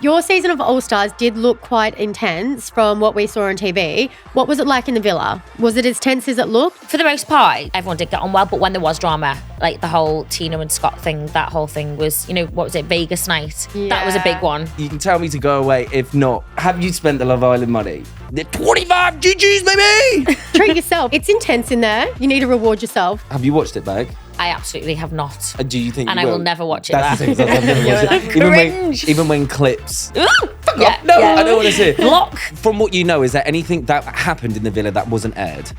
Your season of Allstars did look quite intense from what we saw on TV. What was it like in the villa? Was it as tense as it looked? For the most part, everyone did get on well, but when there was drama, like the whole Tina and Scott thing, that whole thing was, what was it, Vegas night? Yeah. That was a big one. You can tell me to go away. If not, have you spent the Love Island money? The 25 GGs, baby! Treat yourself. It's intense in there. You need to reward yourself. Have you watched it, Bag? I absolutely have not. Do you think? And you I will never watch it. That's the thing. I've never watched it. Even when clips. Ooh, fuck off. No, I don't want to see it. Block. From what you know, is there anything that happened in the villa that wasn't aired?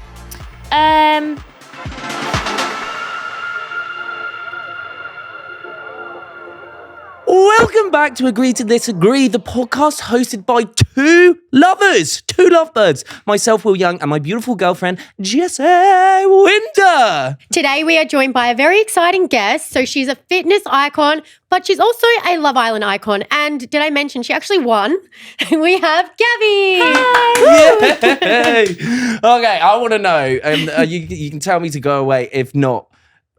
Welcome back to Agree to Disagree, the podcast hosted by two lovebirds, myself, Will Young, and my beautiful girlfriend, Jessie Wynter. Today we are joined by a very exciting guest. So she's a fitness icon, but she's also a Love Island icon. And did I mention she actually won? We have Gabby. Hi. Yay. Okay, I want to know, you can tell me to go away. If not,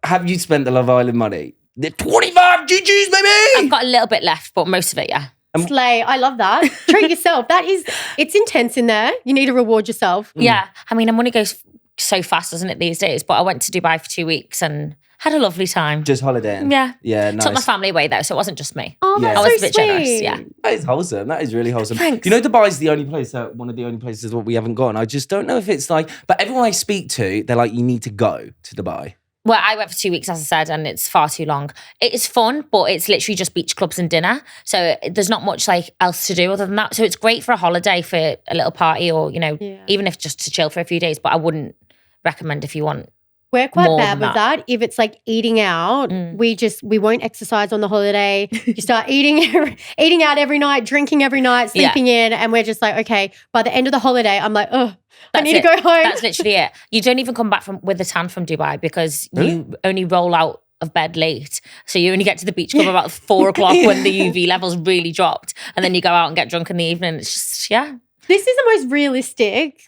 have you spent the Love Island money? The 25 GGs, baby! I've got a little bit left, but most of it, yeah. Slay, I love that. Treat yourself. It's intense in there. You need to reward yourself. Yeah, I mean, money goes so fast, doesn't it, these days? But I went to Dubai for 2 weeks and had a lovely time. Just holidaying? Yeah. Yeah, nice. Took my family away though, so it wasn't just me. Oh, that's I was so a bit sweet. generous, yeah. That is wholesome. That is really wholesome. Thanks. You know, Dubai's the only place, one of the only places that we haven't gone. I just don't know if it's like, but everyone I speak to, they're like, you need to go to Dubai. Well, I went for 2 weeks, as I said, and it's far too long. It is fun, but it's literally just beach clubs and dinner. So there's not much else to do other than that. So it's great for a holiday, for a little party, or, even if just to chill for a few days. But I wouldn't recommend if you want. We're quite bad with that. If it's like eating out, we won't exercise on the holiday. You start eating out every night, drinking every night, sleeping in, and we're just like, okay, by the end of the holiday, I'm like, oh, I need to go home. That's literally it. You don't even come back with a tan from Dubai because you only roll out of bed late. So you only get to the beach club about 4 o'clock when the UV levels really dropped. And then you go out and get drunk in the evening. It's just, This is the most realistic,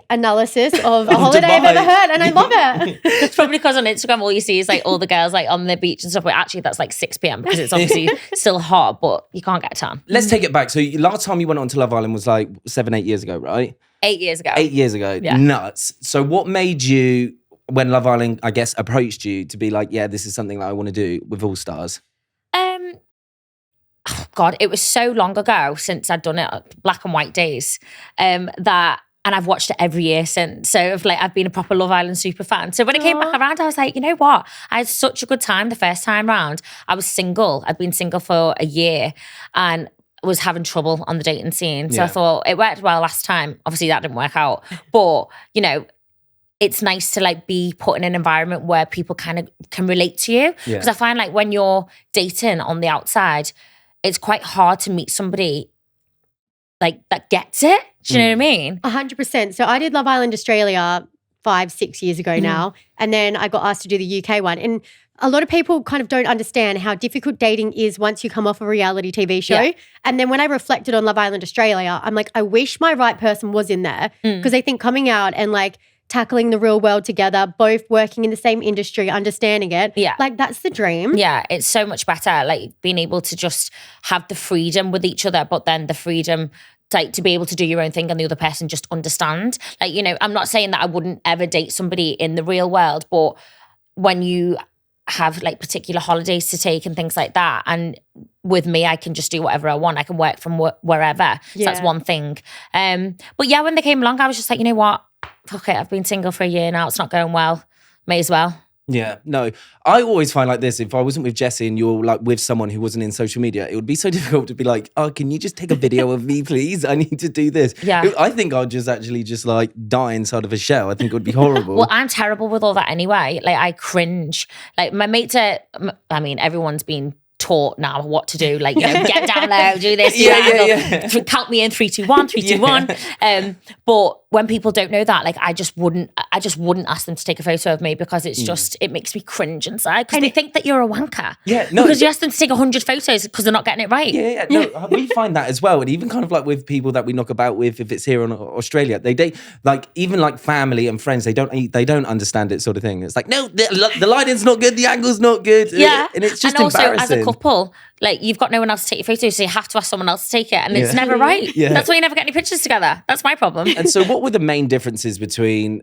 analysis of a holiday I've ever heard, and I love it. It's probably because on Instagram all you see is all the girls on the beach and stuff, but actually that's 6 p.m. because it's obviously still hot, but you can't get a tan. Let's take it back. So last time you went on to Love Island was 7-8 years ago, right? 8 years ago. 8 years ago. Yeah. Nuts. So what made you, when Love Island, I guess, approached you to be like, yeah, this is something that I want to do with Allstars? Oh God, it was so long ago since I'd done it, black and white days, and I've watched it every year since. So I've been a proper Love Island super fan. So when it came back around, I was like, you know what? I had such a good time the first time round. I was single. I'd been single for a year and was having trouble on the dating scene. So I thought it worked well last time. Obviously that didn't work out. But, it's nice to be put in an environment where people kind of can relate to you. Because I find when you're dating on the outside, it's quite hard to meet somebody that gets it. Do you know what I mean? 100%. So I did Love Island Australia 5-6 years ago now. And then I got asked to do the UK one. And a lot of people kind of don't understand how difficult dating is once you come off a reality TV show. Yeah. And then when I reflected on Love Island Australia, I'm like, I wish my right person was in there. Because I think coming out and tackling the real world together, both working in the same industry, understanding it. Yeah. That's the dream. Yeah, it's so much better. Being able to just have the freedom with each other, but then the freedom to be able to do your own thing and the other person just understand. I'm not saying that I wouldn't ever date somebody in the real world, but when you have particular holidays to take and things like that, and with me I can just do whatever I want. I can work from wherever. So that's one thing. But yeah, when they came along, I was just like, you know what? Fuck it, I've been single for a year now. It's not going well. May as well. Yeah, no. I always find this, if I wasn't with Jessie and you're with someone who wasn't in social media, it would be so difficult to be like, oh, can you just take a video of me, please? I need to do this. Yeah. I think I'd just actually die inside of a shell. I think it would be horrible. Well, I'm terrible with all that anyway. I cringe. My mates are, everyone's been taught now what to do, get down low, do this, do that. Count me in 3, 2, 1, 3, 2, 1. But when people don't know that, like I just wouldn't ask them to take a photo of me because it's just, it makes me cringe inside because they think that you're a wanker. Yeah, no. Because you ask them to take 100 photos because they're not getting it right. Yeah, no, we find that as well. And even kind of like with people that we knock about with, if it's here in Australia, they like, even like family and friends, they don't understand it sort of thing. It's like, no, the lighting's not good, the angle's not good. Yeah. And it's just and also, embarrassing. as a couple, like you've got no one else to take your photos, so you have to ask someone else to take it. And it's never right. Yeah. That's why you never get any pictures together. That's my problem. And so what were the main differences between,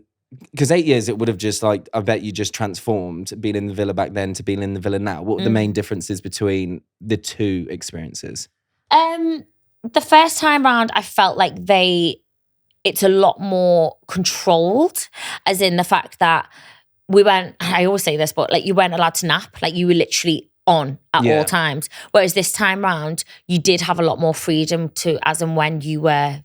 because 8 years it would have just like, I bet you just transformed being in the villa back then to being in the villa now. What were the main differences between the two experiences? The first time round, I felt like it's a lot more controlled, as in the fact that I always say this, but like you weren't allowed to nap. Like you were literally on at all times. Whereas this time round, you did have a lot more freedom to, as and when you were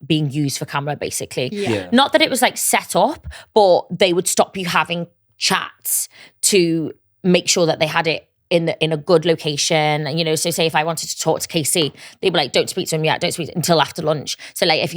being used for camera, basically. Yeah. Not that it was like set up, but they would stop you having chats to make sure that they had it in a good location. And, you know, so say if I wanted to talk to Casey, they'd be like, don't speak to him yet, don't speak until after lunch. So like if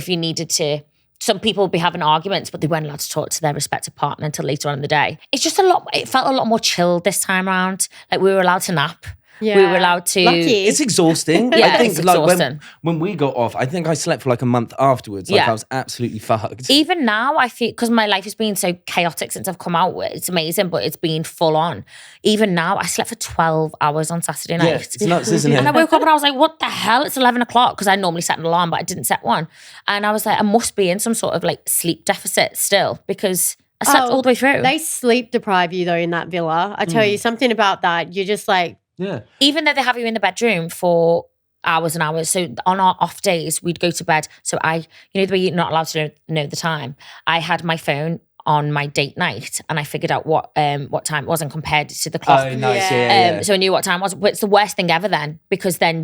you needed to, some people would be having arguments, but they weren't allowed to talk to their respective partner until later on in the day. It's just it felt a lot more chilled this time around. Like we were allowed to nap. Yeah. We were allowed to. Lucky. It's exhausting. Yeah, I think it's like exhausting. when we got off, I think I slept for like a month afterwards. Like I was absolutely fucked. Even now, I feel, because my life has been so chaotic since I've come out, it's amazing, but it's been full on. Even now, I slept for 12 hours on Saturday night. Yeah, it's nuts, isn't it? And I woke up and I was like, what the hell? It's 11 o'clock, because I normally set an alarm, but I didn't set one. And I was like, I must be in some sort of like sleep deficit still, because I slept all the way through. They sleep deprive you though in that villa. I tell you something about that. You're just like, Yeah. Even though they have you in the bedroom for hours and hours. So on our off days, we'd go to bed. So the way you're not allowed to know the time, I had my phone on my date night and I figured out what time it was and compared it to the clock. Oh, nice. Yeah. Yeah. So I knew what time it was. But it's the worst thing ever then, because then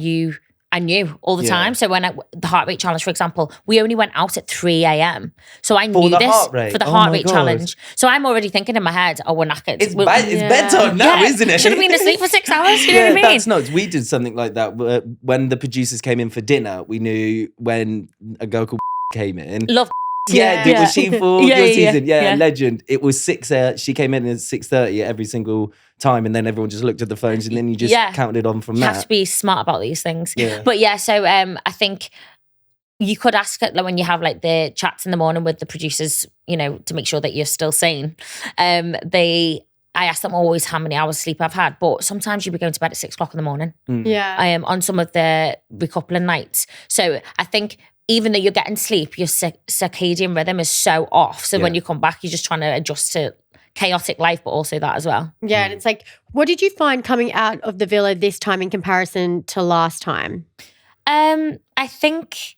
I knew all the time. So when the heart rate challenge, for example, we only went out at 3 a.m. So I knew this for the Oh heart my rate God. challenge. So I'm already thinking in my head, oh, we're knackered. It's bedtime now, isn't it? Should have been asleep for 6 hours. You know what I mean? That's nuts. We did something like that when the producers came in for dinner. We knew when a girl called came in. Love. Yeah, was she for Yeah, your yeah, season? Yeah, yeah. legend. It was 6. She came in at 6:30 every single time, and then everyone just looked at the phones, and then you just counted on from You that. have to be smart about these things. Yeah. But yeah, so I think you could ask it like, when you have like the chats in the morning with the producers, you know, to make sure that you're still sane. I ask them always how many hours sleep I've had, but sometimes you'll be going to bed at 6 o'clock in the morning. yeah. On some of the recoupling nights. So I think even though you're getting sleep, your circadian rhythm is so off. So when you come back, you're just trying to adjust to chaotic life, but also that as well. Yeah, and it's like, what did you find coming out of the villa this time in comparison to last time? I think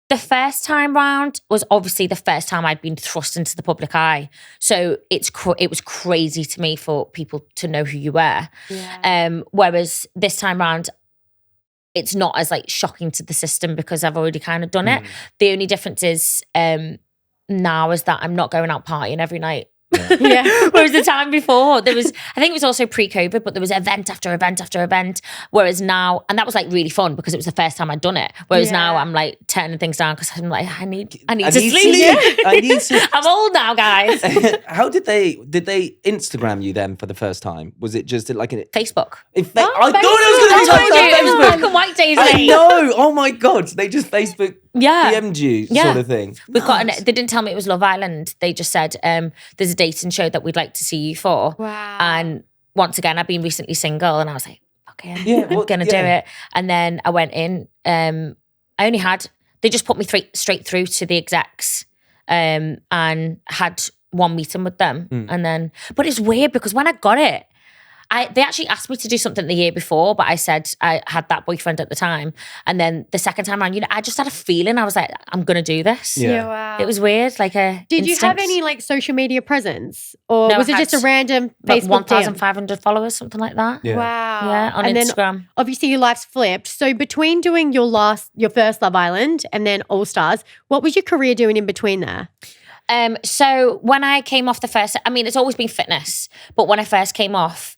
the first time round was obviously the first time I'd been thrust into the public eye. So it was crazy to me for people to know who you were. Yeah. Whereas this time round, it's not as like shocking to the system because I've already kind of done it. The only difference is now is that I'm not going out partying every night. Yeah. Whereas the time before, I think it was also pre-COVID, but there was event after event after event. Whereas now, and that was like really fun because it was the first time I'd done it. Whereas now I'm like turning things down because I'm like, I need to sleep. I need sleep. I'm old now, guys. How did they Instagram you then for the first time? Was it just like a Facebook. I thought it was going to That's be what I do. It was Facebook. black and white days, I mate. know. Oh my God. They just Facebook Yeah. DM'd you Yeah. sort of thing. We've got they didn't tell me it was Love Island. They just said, there's a dating show that we'd like to see you for. Wow. And once again, I've been recently single and I was like, okay, Yeah, I'm going to do it. And then I went in, they just put me straight through to the execs and had one meeting with them. And then, but it's weird because when I got it, they actually asked me to do something the year before, but I said I had that boyfriend at the time. And then the second time around, I just had a feeling. I was like, I'm going to do this. Yeah. Wow. It was weird. Like Did you have any like social media presence, or No, was I it had just a random like Facebook DM? 1,500 followers, something like that. Yeah. Wow. Yeah, on and Instagram. Then obviously your life's flipped. So between doing your first Love Island and then Allstars, what was your career doing in between there? So when I came off the first, I mean, it's always been fitness, but when I first came off,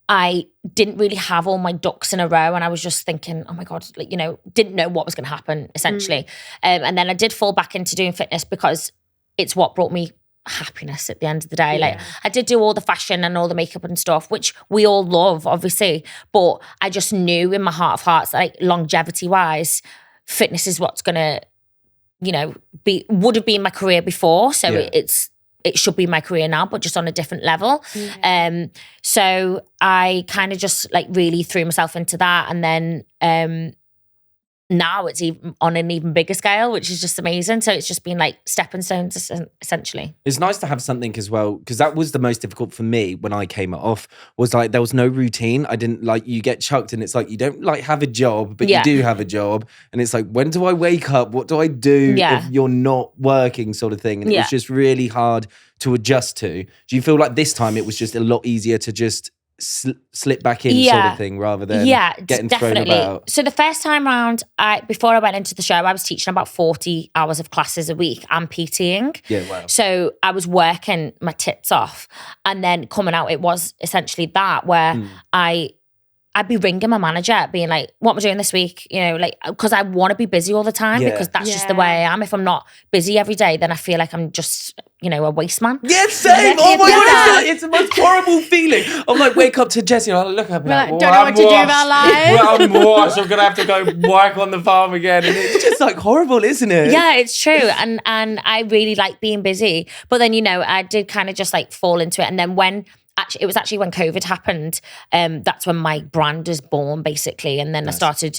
I didn't really have all my ducks in a row, and I was just thinking, oh my God, like, you know, didn't know what was going to happen essentially. And then I did fall back into doing fitness because it's what brought me happiness at the end of the day. Like I did do all the fashion and all the makeup and stuff, which we all love, obviously, but I just knew in my heart of hearts, like longevity wise, fitness is what's going to, you know, would have been my career before. So it should be my career now, but just on a different level. So I kind of just like really threw myself into that. And then now it's even on an even bigger scale, which is just amazing. So it's just been like stepping stones essentially. It's nice to have something as well, because that was the most difficult for me when I came off, was like there was no routine. I didn't like, you get chucked and it's like you don't like have a job, but you do have a job. And it's like, when do I wake up? What do I do if you're not working, sort of thing? And it was just really hard to adjust to. Do you feel like this time it was just a lot easier to just slip back in sort of thing rather than getting thrown about? So the first time round, before I went into the show, I was teaching about 40 hours of classes a week and PTing. So I was working my tits off, and then coming out, it was essentially that where I'd be ringing my manager being like, what am I doing this week? You know, like, because I want to be busy all the time because that's just the way I am. If I'm not busy every day, then I feel like I'm just, you know, a waste man. Yeah, same. Oh my God, it's the most horrible feeling. I'm like, wake up to Jessie and I look up and like, don't know what to do about life. Well, I'm washed. I'm going to have to go work on the farm again. And it's just like horrible, isn't it? Yeah, it's true. And I really like being busy. But then, you know, I did kind of just like fall into it. And then it was actually when COVID happened, that's when my brand was born, basically. And then I started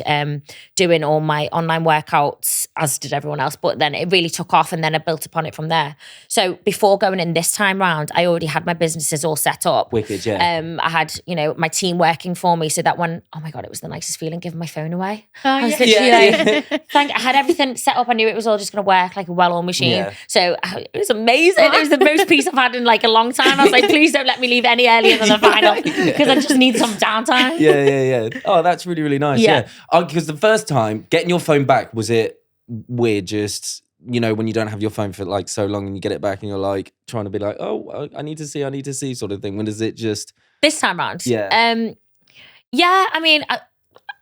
doing all my online workouts, as did everyone else. But then it really took off, and then I built upon it from there. So before going in this time round, I already had my businesses all set up. Wicked, yeah. I had, you know, my team working for me. So that one, oh my God, it was the nicest feeling giving my phone away. I was literally like, I had everything set up. I knew it was all just going to work like a well-oiled machine. Yeah. So it was amazing. It was the most peace I've had in like a long time. I was like, please don't let me leave any earlier than the final, because I just need some downtime. Yeah. Oh, that's really, really nice. Yeah. Because the first time, getting your phone back, was it weird? Just, you know, when you don't have your phone for like so long and you get it back and you're like trying to be like, oh, I need to see sort of thing. When is it just... This time around? Yeah. I mean,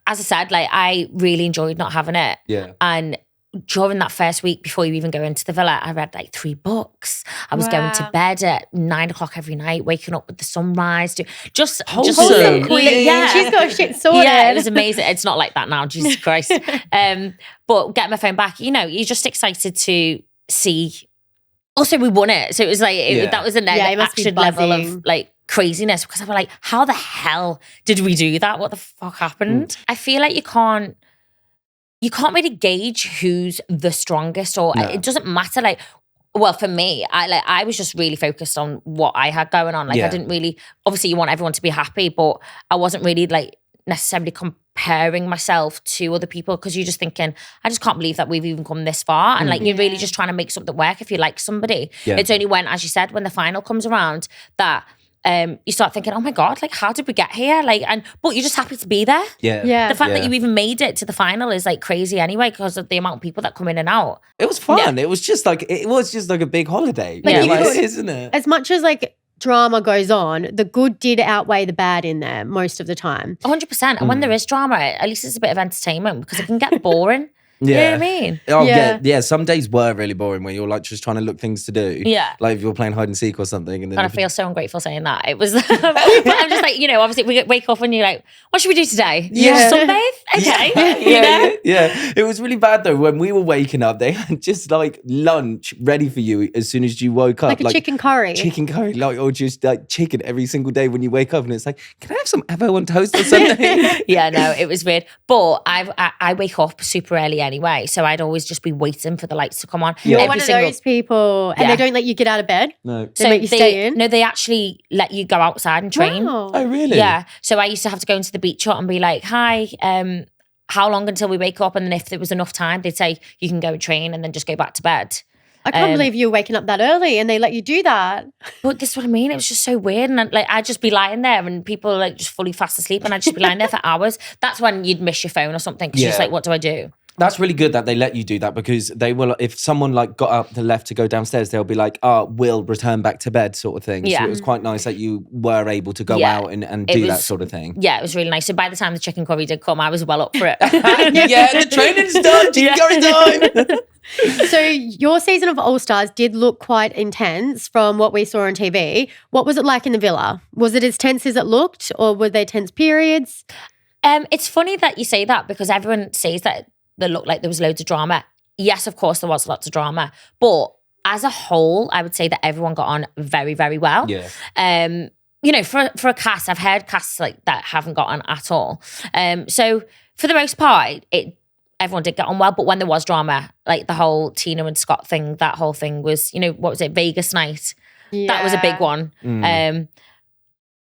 as I said, like I really enjoyed not having it. Yeah. And during that first week before you even go into the villa, I read like 3 books. I was going to bed at 9 o'clock every night, waking up with the sunrise. Just queen. Yeah. She's got shit sorted. Yeah, it was amazing. It's not like that now, Jesus Christ. But getting my phone back, you know, you're just excited to see. Also, we won it. So it was like, that was the action level of like craziness, because I was like, how the hell did we do that? What the fuck happened? I feel like you can't really gauge who's the strongest, or it doesn't matter. Like, well, for me, I was just really focused on what I had going on. Like I didn't really, obviously you want everyone to be happy, but I wasn't really like necessarily comparing myself to other people, because you're just thinking, I just can't believe that we've even come this far. And like, you're really just trying to make something work if you like somebody. Yeah. It's only when, as you said, when the final comes around that you start thinking, oh my God, like how did we get here? Like, but you're just happy to be there. Yeah. The fact that you even made it to the final is like crazy anyway, because of the amount of people that come in and out. It was fun. It was just like a big holiday. Like, isn't it? As much as like drama goes on, the good did outweigh the bad in there most of the time. 100%. And when there is drama, at least it's a bit of entertainment, because it can get boring. You know what I mean? Oh, yeah. Some days were really boring where you're like just trying to look things to do. Yeah. Like if you're playing hide and seek or something. And I feel so ungrateful saying that. It was, but I'm just like, you know, obviously we wake up and you're like, what should we do today? Yeah. Sunbathe? Okay. Yeah. It was really bad though. When we were waking up, they had just like lunch ready for you as soon as you woke up. Like a chicken curry. Chicken curry, like, or just like chicken every single day when you wake up. And it's like, can I have some avo on toast or something? Yeah, no, it was weird. But I wake up super early anyway. So I'd always just be waiting for the lights to come on. You're one of those people, and they don't let you get out of bed? No. They make you stay in? No, they actually let you go outside and train. Wow. Oh, really? Yeah. So I used to have to go into the beach hut and be like, hi, how long until we wake up? And then if there was enough time, they'd say, you can go and train and then just go back to bed. I can't believe you were waking up that early and they let you do that. But this is what I mean. It was just so weird. And I'd just be lying there and people like just fully fast asleep, and I'd just be lying there for hours. That's when you'd miss your phone or something, because you're just like, what do I do? That's really good that they let you do that, because they will, if someone like got up the left to go downstairs, they'll be like, will return back to bed sort of thing. Yeah. So it was quite nice that you were able to go out and do that sort of thing. Yeah, it was really nice. So by the time the chicken curry did come, I was well up for it. Yeah, the training's done. Chicken curry time. So your season of Allstars did look quite intense from what we saw on TV. What was it like in the villa? Was it as tense as it looked, or were there tense periods? It's funny that you say that, because everyone says that they looked like there was loads of drama. Yes, of course, there was lots of drama. But as a whole, I would say that everyone got on very, very well. Yeah. You know, for a cast, I've heard casts like that haven't got on at all. So for the most part, everyone did get on well. But when there was drama, like the whole Tina and Scott thing, that whole thing was, you know, what was it, Vegas night? Yeah. That was a big one.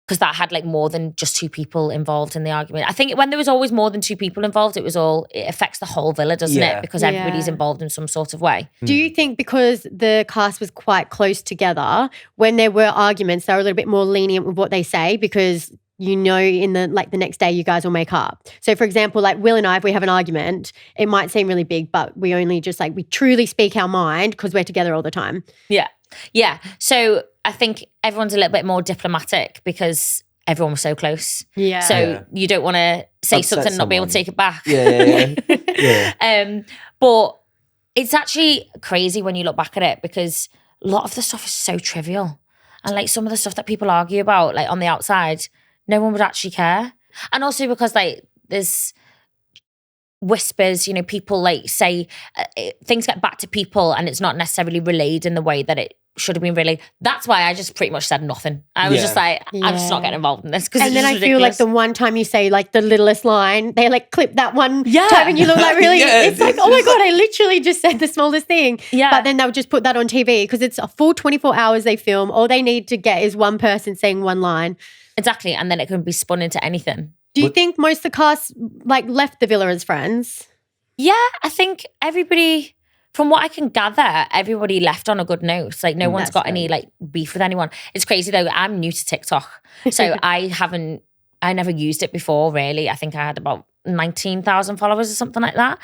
Because that had like more than just two people involved in the argument. I think when there was always more than two people involved, it affects the whole villa, doesn't it? Because everybody's involved in some sort of way. Do you think because the cast was quite close together, when there were arguments, they were a little bit more lenient with what they say, because you know in the next day you guys will make up? So for example, like Will and I, if we have an argument, it might seem really big, but we only just we truly speak our mind because we're together all the time. Yeah. So I think everyone's a little bit more diplomatic because everyone was so close. Yeah. So you don't want to say Upset something and not be able to take it back. Yeah. But it's actually crazy when you look back at it, because a lot of the stuff is so trivial. And like some of the stuff that people argue about, like on the outside, no one would actually care. And also because like there's whispers, you know, people like say things get back to people and it's not necessarily relayed in the way that it should have been relayed. That's why I just pretty much said nothing. I was just like, I'm just not getting involved in this, because and then I ridiculous. feel like the one time you say like the littlest line, they like clip that one time and you look like really, it's like, oh my God, I literally just said the smallest thing. Yeah. But then they'll just put that on TV because it's a full 24 hours they film. All they need to get is one person saying one line. Exactly. And then it can be spun into anything. Do you think most of the cast like left the villa as friends? Yeah, I think everybody, from what I can gather, everybody left on a good note. Like no one's got any like beef with anyone. It's crazy though. I'm new to TikTok. So I never used it before really. I think I had about 19,000 followers or something like that.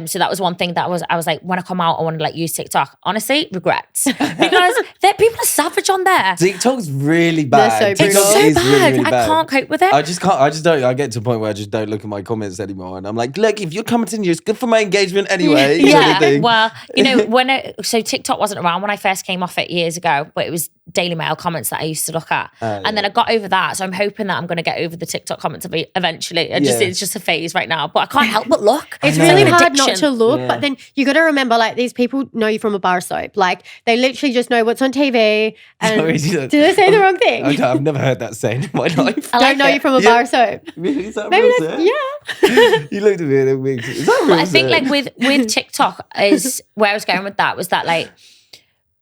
So that was one thing that I was like, when I come out, I want to like use TikTok. Honestly, regrets. Because people are savage on there. TikTok's really bad. They're so brutal. It's so Is bad. really, really I bad. can't cope with it. I just don't. I get to a point where I just don't look at my comments anymore, and I'm like, look, if you're commenting, it's good for my engagement anyway. Yeah. Well, you know, so TikTok wasn't around when I first came off it years ago, but it was Daily Mail comments that I used to look at, and then I got over that. So I'm hoping that I'm going to get over the TikTok comments eventually. It's just a phase right now, but I can't help but look. It's really like hard not to look, but then you got to remember, like, these people know you from a bar of soap. Like, they literally just know what's on TV. And did I say the wrong thing? I've never heard that saying in my life. Don't know you from a bar of soap. Really? Is that Maybe real that's, saying? You looked at me and it winked. Is that real I think saying? like with TikTok is where I was going with that, was that like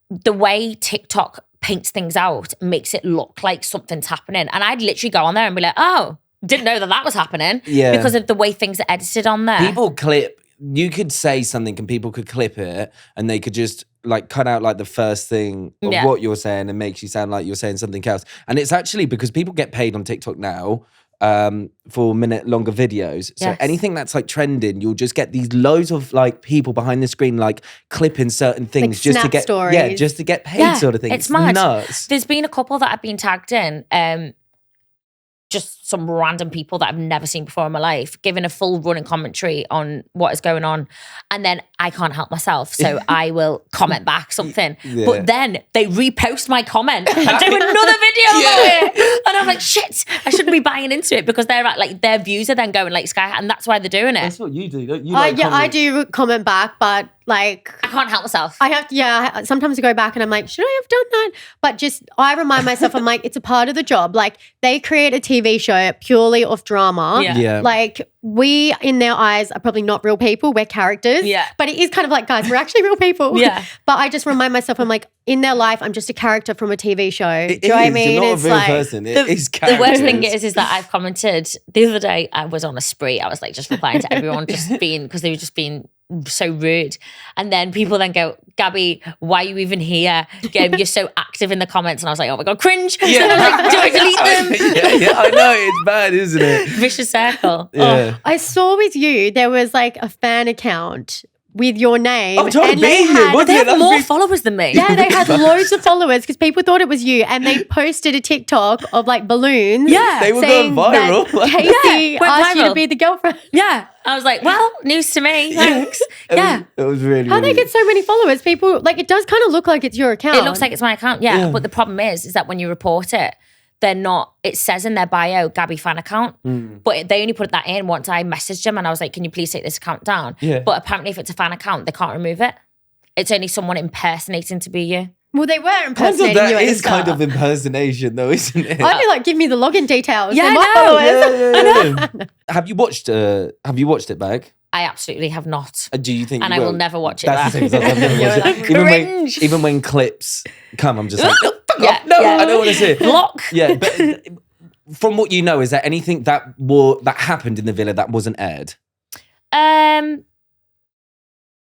the way TikTok paints things out makes it look like something's happening. And I'd literally go on there and be like, oh, didn't know that was happening. Yeah. Because of the way things are edited on there. People clip, you could say something and people could clip it and they could just like cut out like the first thing of what you're saying and makes you sound like you're saying something else. And it's actually because people get paid on TikTok now for minute longer videos. So anything that's like trending, you'll just get these loads of like people behind the screen like clipping certain things like just to get stories. just to get paid sort of thing. It's mad. Nuts. There's been a couple that I've been tagged in, just some random people that I've never seen before in my life, giving a full running commentary on what is going on. And then I can't help myself. So I will comment back something. Yeah. But then they repost my comment and do another video about it. And I'm like, shit, I shouldn't be buying into it, because they're at like their views are then going like sky high, and that's why they're doing it. That's what you do, don't you? I do comment back, but like I can't help myself. I have to, sometimes I go back and I'm like, should I have done that? But just, I remind myself, I'm like, it's a part of the job. Like, they create a TV show purely off drama. Yeah. Like, we, in their eyes, are probably not real people. We're characters. Yeah. But it is kind of like, guys, we're actually real people. Yeah. But I just remind myself, I'm like, in their life, I'm just a character from a TV show. It Do you know what I is. mean? You're not It's a real like, person. It is The worst thing characters. is that I've commented the other day. I was on a spree. I was like just replying to everyone, just being, because they were just being so rude. And then people then go, Gabby, why are you even here? You're so active in the comments, and I was like, oh my God, cringe. Yeah. And I was like, do I delete them? yeah, I know. It's bad, isn't it? Vicious circle. Yeah. I saw with you, there was like a fan account with your name. Oh, Tom and they Bean, had, wasn't They it? have That's more really- followers than me. yeah, they had loads of followers because people thought it was you, and they posted a TikTok of like balloons. Yeah. They were saying going viral. that Casey Yeah, went asked you to viral. be the girlfriend. Yeah. I was like, well, news to me. Thanks. Yeah. It was really. How they get so many followers? People like it does kind of look like it's your account. It looks like it's my account. Yeah. But the problem is that when you report it, they're not, it says in their bio, Gabby fan account, but they only put that in once I messaged them and I was like, can you please take this account down? Yeah. But apparently if it's a fan account, they can't remove it. It's only someone impersonating to be you. Well, they were Kind of, impersonating that you. at is the kind start. of impersonation, though, isn't it? I'd be like, give me the login details. Yeah, They're I my know. followers. Yeah. Have you watched it back? I absolutely have not. Do you think? And you I will never watch it That's the back. thing. I've never You're watched like, it. cringe. Even when clips come, I'm just like, no, fuck Yeah, off. No, yeah. I don't want to see it. Block. Yeah, but from what you know, is there anything that happened in the villa that wasn't aired?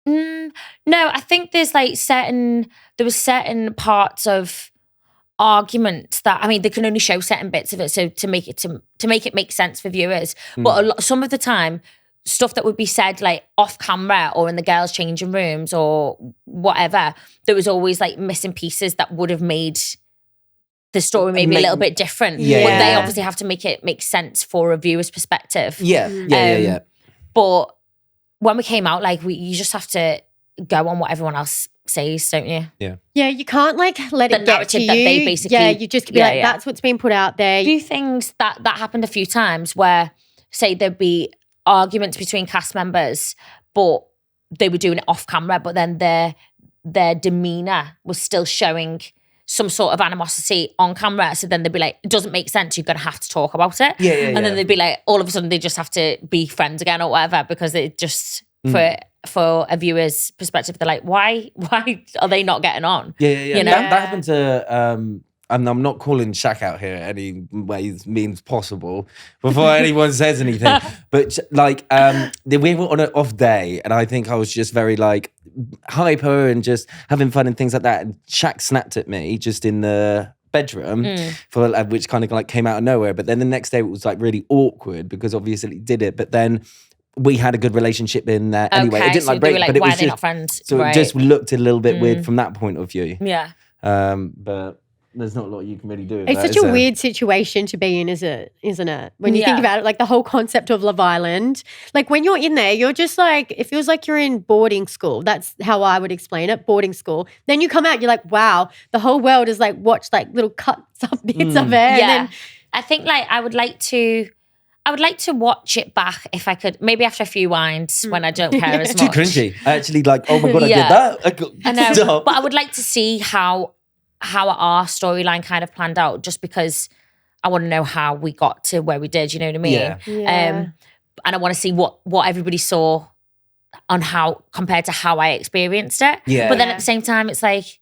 No, I think there's like there was certain parts of arguments that, I mean, they can only show certain bits of it, so to make it make sense for viewers. But some of the time, stuff that would be said like off camera or in the girls' changing rooms or whatever, there was always like missing pieces that would have made the story maybe a little bit different. Yeah. But they obviously have to make it make sense for a viewer's perspective. Yeah. But when we came out, like you just have to go on what everyone else says, don't you? Yeah, you can't like let The it get to narrative you. that they basically- yeah, you just be Yeah, like, yeah. that's what's been put out there. A few things that happened a few times where, say, there'd be arguments between cast members, but they were doing it off camera, but then their demeanor was still showing some sort of animosity on camera. So then they'd be like, it doesn't make sense, you're going to have to talk about it. And then they'd be like, all of a sudden they just have to be friends again or whatever, because it just, for a viewer's perspective, they're like, why are they not getting on? Yeah. You know? That happened to, and I'm not calling Shaq out here any ways, means possible before anyone says anything. But like, we were on an off day, and I think I was just very like hyper and just having fun and things like that. And Shaq snapped at me just in the bedroom for which kind of like came out of nowhere. But then the next day it was like really awkward because obviously he did it. But then we had a good relationship in there anyway. Okay, It didn't so like they break, were like, but it why was are they just not friends? so Right. it just looked a little bit weird from that point of view. Yeah. But there's not a lot you can really do. With It's that, such is a there? weird situation to be in, isn't it? When you think Yeah. about it, like the whole concept of Love Island, like when you're in there, you're just like, it feels like you're in boarding school. That's how I would explain it, boarding school. Then you come out, you're like, wow, the whole world is like watched like little cuts of bits of it. Yeah. And then, I think like I would like to watch it back if I could, maybe after a few wines when I don't care as Too much. cringy. Actually, like, oh my God, I Yeah. did that. I know, Stop. but I would like to see how our storyline kind of planned out, just because I want to know how we got to where we did. You know what I mean? Yeah. Yeah. And I want to see what everybody saw on how compared to how I experienced it. Yeah. But then at the same time, it's like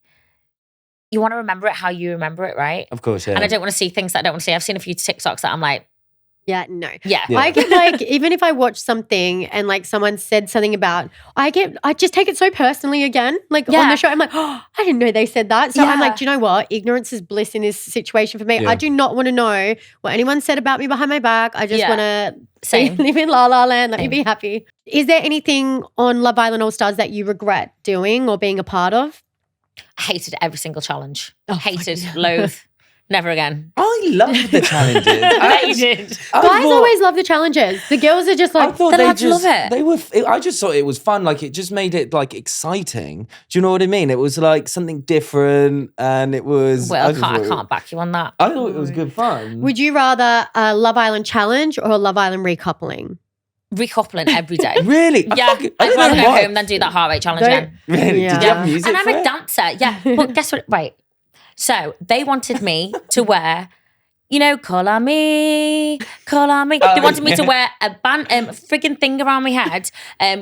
you want to remember it how you remember it, right? Of course, yeah. And I don't want to see things that I don't want to see. I've seen a few TikToks that I'm like, yeah, no. yeah. Yeah. I get like, even if I watch something and like someone said something about, I just take it so personally again. Like on Yeah. the show, I'm like, oh, I didn't know they said that. So I'm Yeah. like, do you know what? Ignorance is bliss in this situation for me. Yeah. I do not want to know what anyone said about me behind my back. I just Yeah. want to Same. live in La La Land. Let me Same. be happy. Is there anything on Love Island Allstars that you regret doing or being a part of? I hated every single challenge. Oh, Hated, loathe, never again. I love the challenges. Hated. Guys always love the challenges. The girls are just I like, thought The they lads just love it. they were. I just thought it was fun. Like it just made it like exciting. Do you know what I mean? It was like something different, and it was. Well, I just thought can't back you on that. I thought it was good fun. would you rather a Love Island challenge or a Love Island recoupling? Recoupling every day. Really? Yeah, I I'd don't rather know go why. home than do that heart rate challenge Don't- again. Really? Yeah. Did you have music And I'm for a it? dancer, yeah. But guess what? Right. So they wanted me to wear, colour me. They wanted me to wear a frigging thing around my head,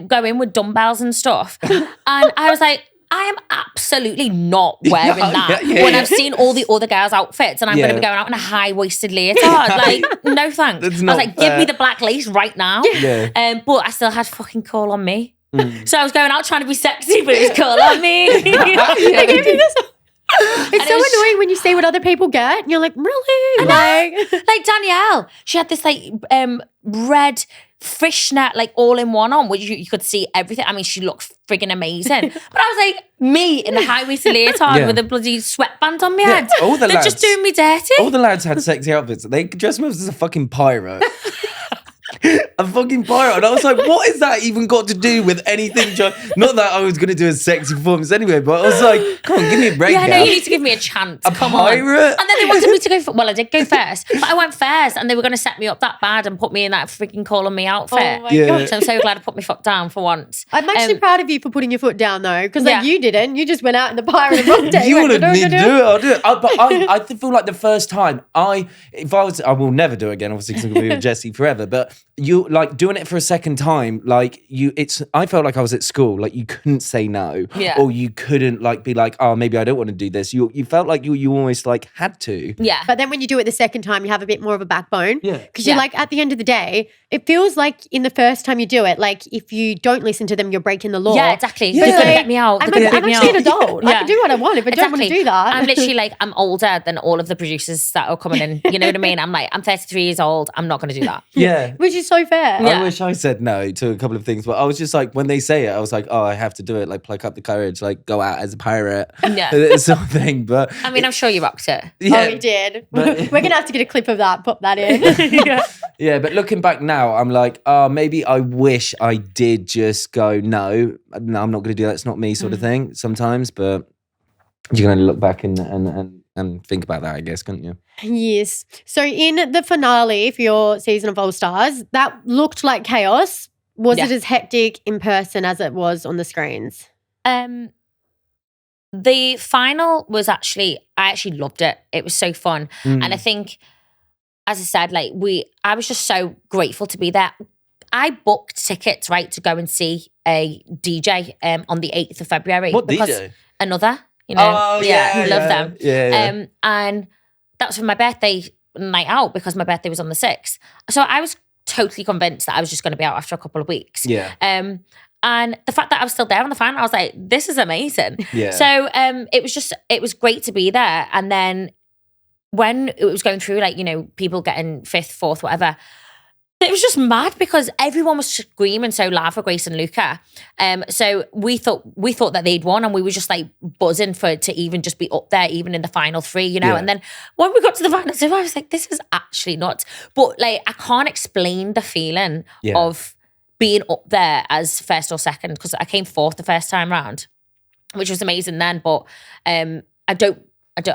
go in with dumbbells and stuff. And I was like, I am absolutely not wearing that when I've seen all the other girls' outfits and I'm going to be going out in a high-waisted leotard. Like, no thanks. That's I was not like, give me fair. the black lace right now. Yeah. But I still had fucking call on me. So I was going out trying to be sexy, but it was call on me. They gave you this. It's so annoying when you see what other people get and you're like, really? Like Danielle, she had this like red fishnet like all in one on, which you could see everything. I mean, she looked friggin' amazing. But I was like, me in the high-waisted leotard with a bloody sweatband on my head. All the They're lads, just doing me dirty. All the lads had sexy outfits. They dressed me up as a fucking pirate. A fucking pirate. And I was like, what has that even got to do with anything? Not that I was going to do a sexy performance anyway, but I was like, come on, give me a break. Yeah, now. no, you need to give me a chance. Come pirate? on. And then they wanted me to go, well, I did go first, but I went first and they were going to set me up that bad and put me in that freaking Call on Me outfit. Oh my God. So I'm so glad I put my foot down for once. I'm actually proud of you for putting your foot down though, because Yeah. you didn't. You just went out in the pirate rock day. You wanted me to do it, I'll do it. But I feel like the first time I will never do it again, obviously, because I'm going to be with Jessie forever, but you like doing it for a second time, like I felt like I was at school, like you couldn't say no, or you couldn't like be like, oh, maybe I don't want to do this. You felt like you almost like had to. Yeah. But then when you do it the second time, you have a bit more of a backbone. Yeah. Because you're like, at the end of the day, it feels like in the first time you do it, like if you don't listen to them, you're breaking the law. Yeah, exactly. Yeah. They're going to get me out. I'm, They're gonna I'm get me actually out. an adult. I can do what I want. If I don't want to do that. I'm literally like, I'm older than all of the producers that are coming in. You know what I mean? I'm like, I'm 33 years old. I'm not going to do that. Yeah. Which is so fair. I wish I said no to a couple of things, but I was just like, when they say it, I was like, oh, I have to do it. Like, pluck up the courage, like, go out as a pirate, sort of thing. But I mean, I'm sure you rocked it. yeah, Oh, we did. But- We're going to have to get a clip of that, pop that in. yeah. But looking back now, I'm like, maybe I wish I did just go, no, I'm not going to do that. It's not me, sort of thing. Sometimes, but you can only look back and think about that, I guess, can't you? Yes. So in the finale for your season of Allstars, that looked like chaos. Was it as hectic in person as it was on the screens? The final was I actually loved it. It was so fun. And I think, as I said, like I was just so grateful to be there. I booked tickets, right, to go and see a DJ on the 8th of February. What because DJ? Another, you know. Oh, yeah, love them. Yeah. And that was for my birthday night out because my birthday was on the 6th. So I was totally convinced that I was just going to be out after a couple of weeks. Yeah. And the fact that I was still there on the final, I was like, this is amazing. Yeah. So it was great to be there. And then when it was going through, like, you know, people getting 5th, 4th, whatever, it was just mad because everyone was screaming so loud for Grace and Luca. So we thought that they'd won and we were just like buzzing to even just be up there, even in the final 3, you know. Yeah. And then when we got to the final 2, I was like, this is actually nuts. But like, I can't explain the feeling of being up there as 1st or 2nd because I came 4th the first time round, which was amazing then. But I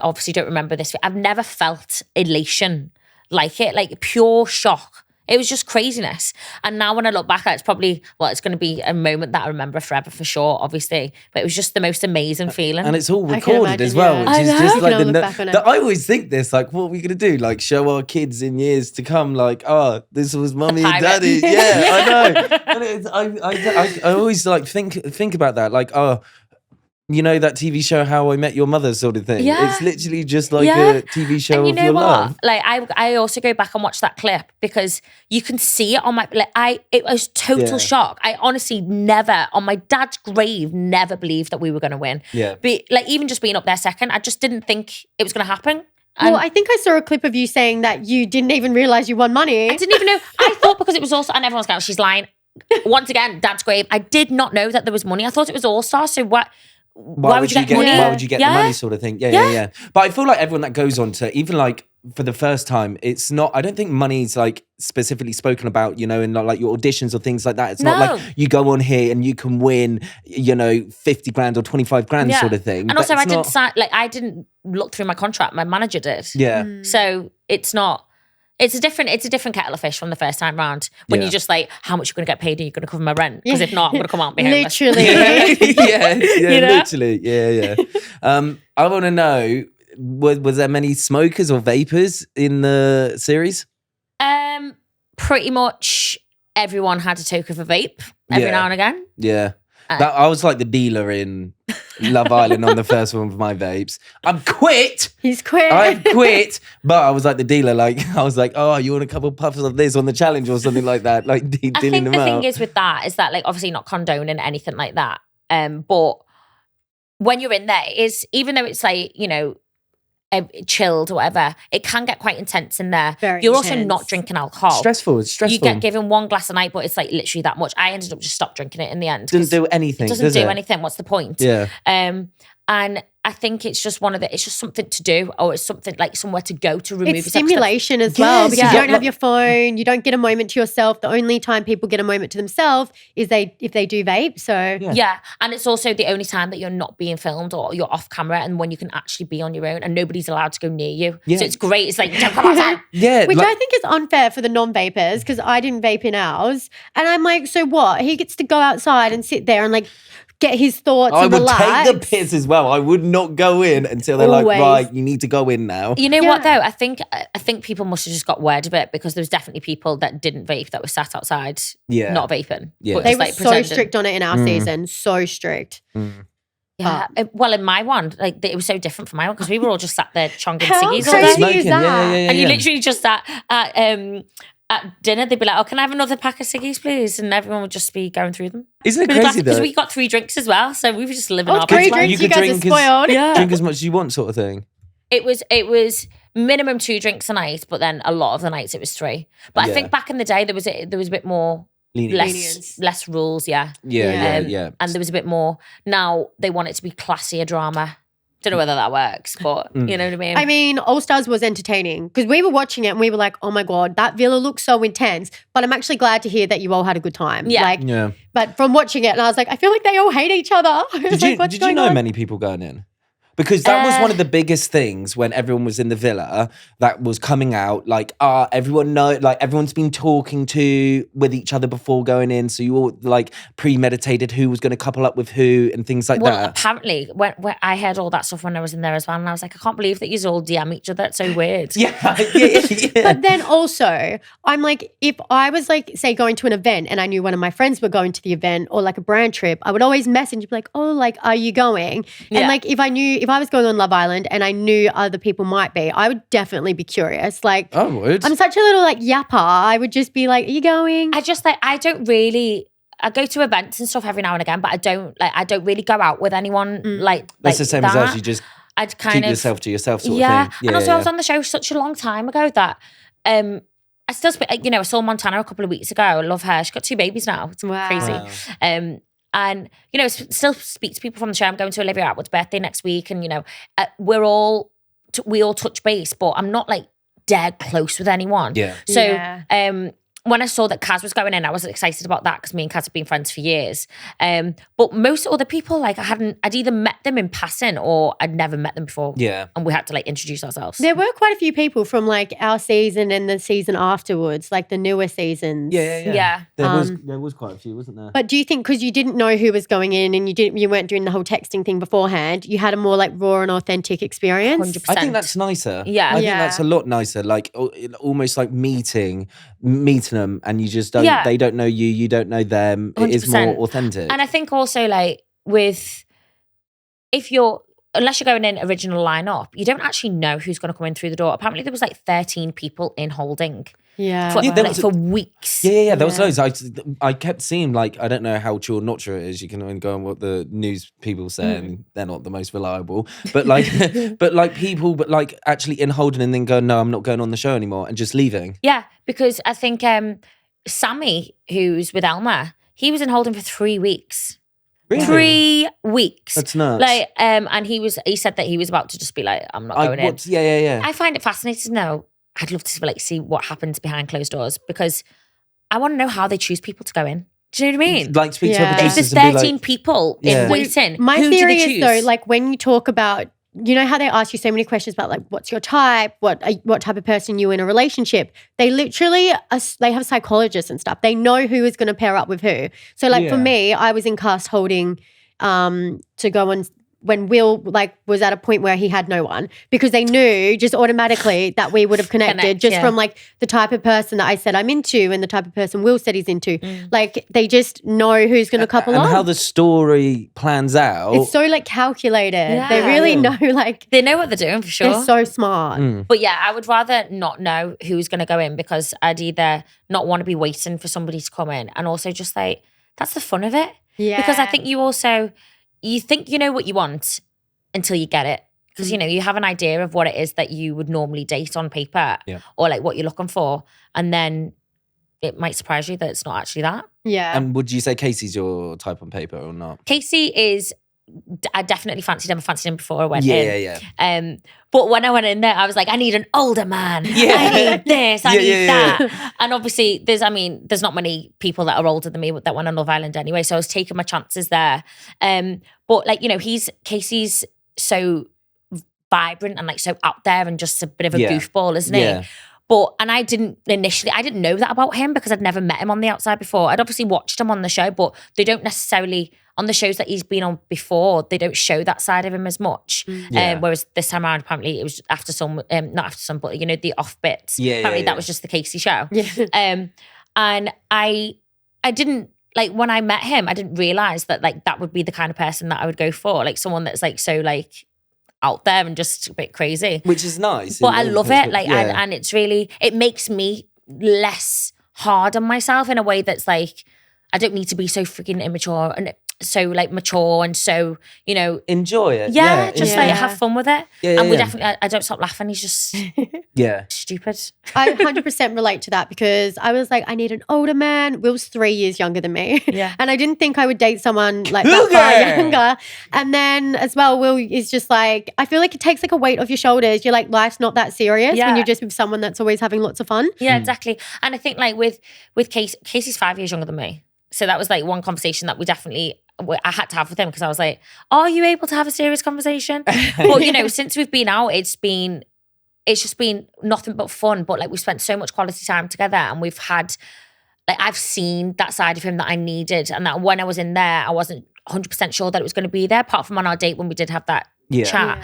obviously don't remember this. I've never felt elation like it, like pure shock. It was just craziness. And now when I look back, it's probably, it's going to be a moment that I remember forever for sure, obviously. But it was just the most amazing feeling. And it's all I can recorded imagine, as well, yeah. which I is know. just We like can all look back on it. I always think this, like, what are we gonna do? Like, show our kids in years to come, like, oh, this was mummy and pirate. daddy. Yeah, I know. And I always like think about that, like, oh, you know that TV show How I Met Your Mother sort of thing. Yeah. It's literally just like a TV show and you of know your what? love. Like I also go back and watch that clip because you can see it on my it was total shock. I honestly never, on my dad's grave, never believed that we were gonna win. Yeah. But like even just being up there second, I just didn't think it was gonna happen. Well, I think I saw a clip of you saying that you didn't even realize you won money. I didn't even know. I thought because it was also, and everyone's going, she's lying. Once again, dad's grave. I did not know that there was money. I thought it was Allstar. So what? Why would you get money? Why would you get the money, sort of thing? Yeah. But I feel like everyone that goes on to, even like for the first time, it's not, I don't think money's like specifically spoken about, you know, in like your auditions or things like that. It's not like you go on here and you can win, you know, 50 grand or 25 grand sort of thing. And also I didn't look through my contract. My manager did. Yeah. So it's not, it's a different kettle of fish from the first time round when you're just like, how much are you going to get paid? Are you going to cover my rent? Because if not, I'm going to come out and be homeless. Literally. yeah, You know? literally. Yeah. I want to know, was there many smokers or vapors in the series? Pretty much everyone had to take of a vape every now and again. Yeah. I was like the dealer in Love Island on the first one with my vapes. I've quit. He's quit. I've quit. But I was like the dealer. Like, I was like, oh, you want a couple puffs of this on the challenge or something like that? Like, dealing I think them the out. thing is with that is that, like, obviously not condoning anything like that. But when you're in there, is even though it's like, you know, chilled or whatever, it can get quite intense in there. You're also not drinking alcohol. It's stressful. You get given 1 glass a night, but it's like literally that much. I ended up just stopped drinking it in the end. Doesn't do anything. It doesn't do anything. What's the point? Yeah. And I think it's just it's just something to do, or it's something like somewhere to go to remove it's stimulation as well, because you don't have your phone, you don't get a moment to yourself. The only time people get a moment to themselves is if they do vape. So yeah, and it's also the only time that you're not being filmed or you're off camera, and when you can actually be on your own and nobody's allowed to go near you. Yeah. So it's great. It's like, don't come outside. Yeah, which I think is unfair for the non-vapers, because I didn't vape in ours, and I'm like, so what? He gets to go outside and sit there and like get his thoughts and relax. I would take the piss as well. I would not go in until they're like, right, you need to go in now. You know what though? I think people must have just got word of it, because there was definitely people that didn't vape that were sat outside, not vaping. Yeah. But they just, were like, so pretending. strict on it in our season, so strict. Yeah. Well, in my one, like it was so different from my one, because we were all just sat there chonging How ciggies all crazy day. is that? And you literally just sat at dinner, they'd be like, oh, can I have another pack of ciggies, please? And everyone would just be going through them. Isn't it crazy though? Because we got 3 drinks as well, so we were just living our 3 best life. drinks, you guys are spoiled. Drink as much as you want, sort of thing. It was minimum 2 drinks a night, but then a lot of the nights it was 3. But I think back in the day there was a bit more less rules, Yeah. And there was a bit more. Now they want it to be classier drama. Don't know whether that works, but you know what I mean? I mean, Allstars was entertaining, because we were watching it and we were like, oh my God, that villa looks so intense. But I'm actually glad to hear that you all had a good time. Yeah. But from watching it, and I was like, I feel like they all hate each other. Did you know many people going in? Because that was one of the biggest things when everyone was in the villa that was coming out. Like, everyone's been talking with each other before going in. So you all like premeditated who was going to couple up with who and things like that. Well, apparently, when I heard all that stuff when I was in there as well, and I was like, I can't believe that you all DM each other. It's so weird. Yeah. But then also, I'm like, if I was like, say, going to an event and I knew one of my friends were going to the event, or like a brand trip, I would always message and be like, oh, like, are you going? And like, if I was going on Love Island and I knew other people might be, I would definitely be curious. Like, I would. I'm such a little like yapper. I would just be like, are you going? I go to events and stuff every now and again, but I don't really go out with anyone That's the same as us. You just I'd kind keep of yourself to yourself sort of thing. Yeah, and also I was on the show such a long time ago that I still speak, I saw Montana a couple of weeks ago. I love her. She's got 2 babies now. It's crazy. Wow. And, still speak to people from the show. I'm going to Olivia Atwood's birthday next week. And, we all touch base, but I'm not like dead close with anyone. Yeah. So, when I saw that Kaz was going in, I was excited about that, because me and Kaz have been friends for years. But most other people, like I'd either met them in passing or I'd never met them before. Yeah. And we had to like introduce ourselves. There were quite a few people from like our season and the season afterwards, like the newer seasons. Yeah. There was quite a few, wasn't there? But do you think, because you didn't know who was going in and you weren't doing the whole texting thing beforehand, you had a more like raw and authentic experience? 100%. I think that's nicer. Yeah. I think that's a lot nicer. Like almost like meeting them, and you just don't. They don't know you. You don't know them. 100%. It is more authentic. And I think also like unless you're going in original lineup, you don't actually know who's going to come in through the door. Apparently there was like 13 people in holding. Yeah. For weeks. Yeah. There was loads. I kept seeing, like, I don't know how true or not true it is. You can only go on what the news people say, and they're not the most reliable. But like, people actually in holding and then going, no, I'm not going on the show anymore, and just leaving. Yeah, because I think Sammy, who's with Elma, he was in holding for 3 weeks. Really? 3 weeks. That's nuts. Like, and he said that he was about to just be like, I'm not going in. Yeah. I find it fascinating to know. I'd love to like see what happens behind closed doors, because I want to know how they choose people to go in. Do you know what I mean? Like speak to other If producers there's and be 13 like, people in waiting, My who do theory they is choose? though, like when you talk about, you know how they ask you so many questions about like, what's your type? What type of person you in a relationship? They literally, they have psychologists and stuff. They know who is going to pair up with who. So like for me, I was in cast holding to go on when Will like was at a point where he had no one, because they knew just automatically that we would have connected from like the type of person that I said I'm into and the type of person Will said he's into. Like they just know who's going to couple and on. how the story plans out. It's so like calculated. They really know, like they know what they're doing for sure. They're so smart. But yeah, I would rather not know who's going to go in, because I'd either not want to be waiting for somebody to come in, and also just like, that's the fun of it. Yeah. Because I think you also, you think you know what you want until you get it. Because, you know, you have an idea of what it is that you would normally date on paper or like what you're looking for. And then it might surprise you that it's not actually that. Yeah. And would you say Casey's your type on paper or not? Casey is, I definitely fancied him. I fancied him before I went in. Yeah. But when I went in there, I was like, I need an older man. Yeah. I need this. I need that. Yeah. And obviously, there's not many people that are older than me that went on Love Island anyway. So I was taking my chances there. But like, you know, Casey's so vibrant and like so out there and just a bit of a goofball, isn't he? But, and I didn't know that about him because I'd never met him on the outside before. I'd obviously watched him on the show, but they don't necessarily, on the shows that he's been on before, they don't show that side of him as much. Whereas this time around, apparently it was after some, not after some, but you know, the off bits. Apparently that was just the Casey show. And I didn't, like when I met him, I didn't realize that like that would be the kind of person that I would go for. Like someone that's like so like out there and just a bit crazy. Which is nice. But I love it. Like, and it's really, it makes me less hard on myself in a way that's like, I don't need to be so freaking immature and so like mature and so, you know. Enjoy it. Just like have fun with it. And we definitely, I don't stop laughing. He's just stupid. I 100% relate to that because I was like, I need an older man. Will's 3 years younger than me. And I didn't think I would date someone like that far younger. And then as well, Will is just like, I feel like it takes like a weight off your shoulders. You're like, life's not that serious when you're just with someone that's always having lots of fun. Yeah, exactly. And I think like with Casey's 5 years younger than me. So that was like one conversation that I had to have with him because I was like, are you able to have a serious conversation? But you know, since we've been out, it's just been nothing but fun. But like we spent so much quality time together and we've had, like I've seen that side of him that I needed and that when I was in there, I wasn't 100% sure that it was going to be there apart from on our date when we did have that chat.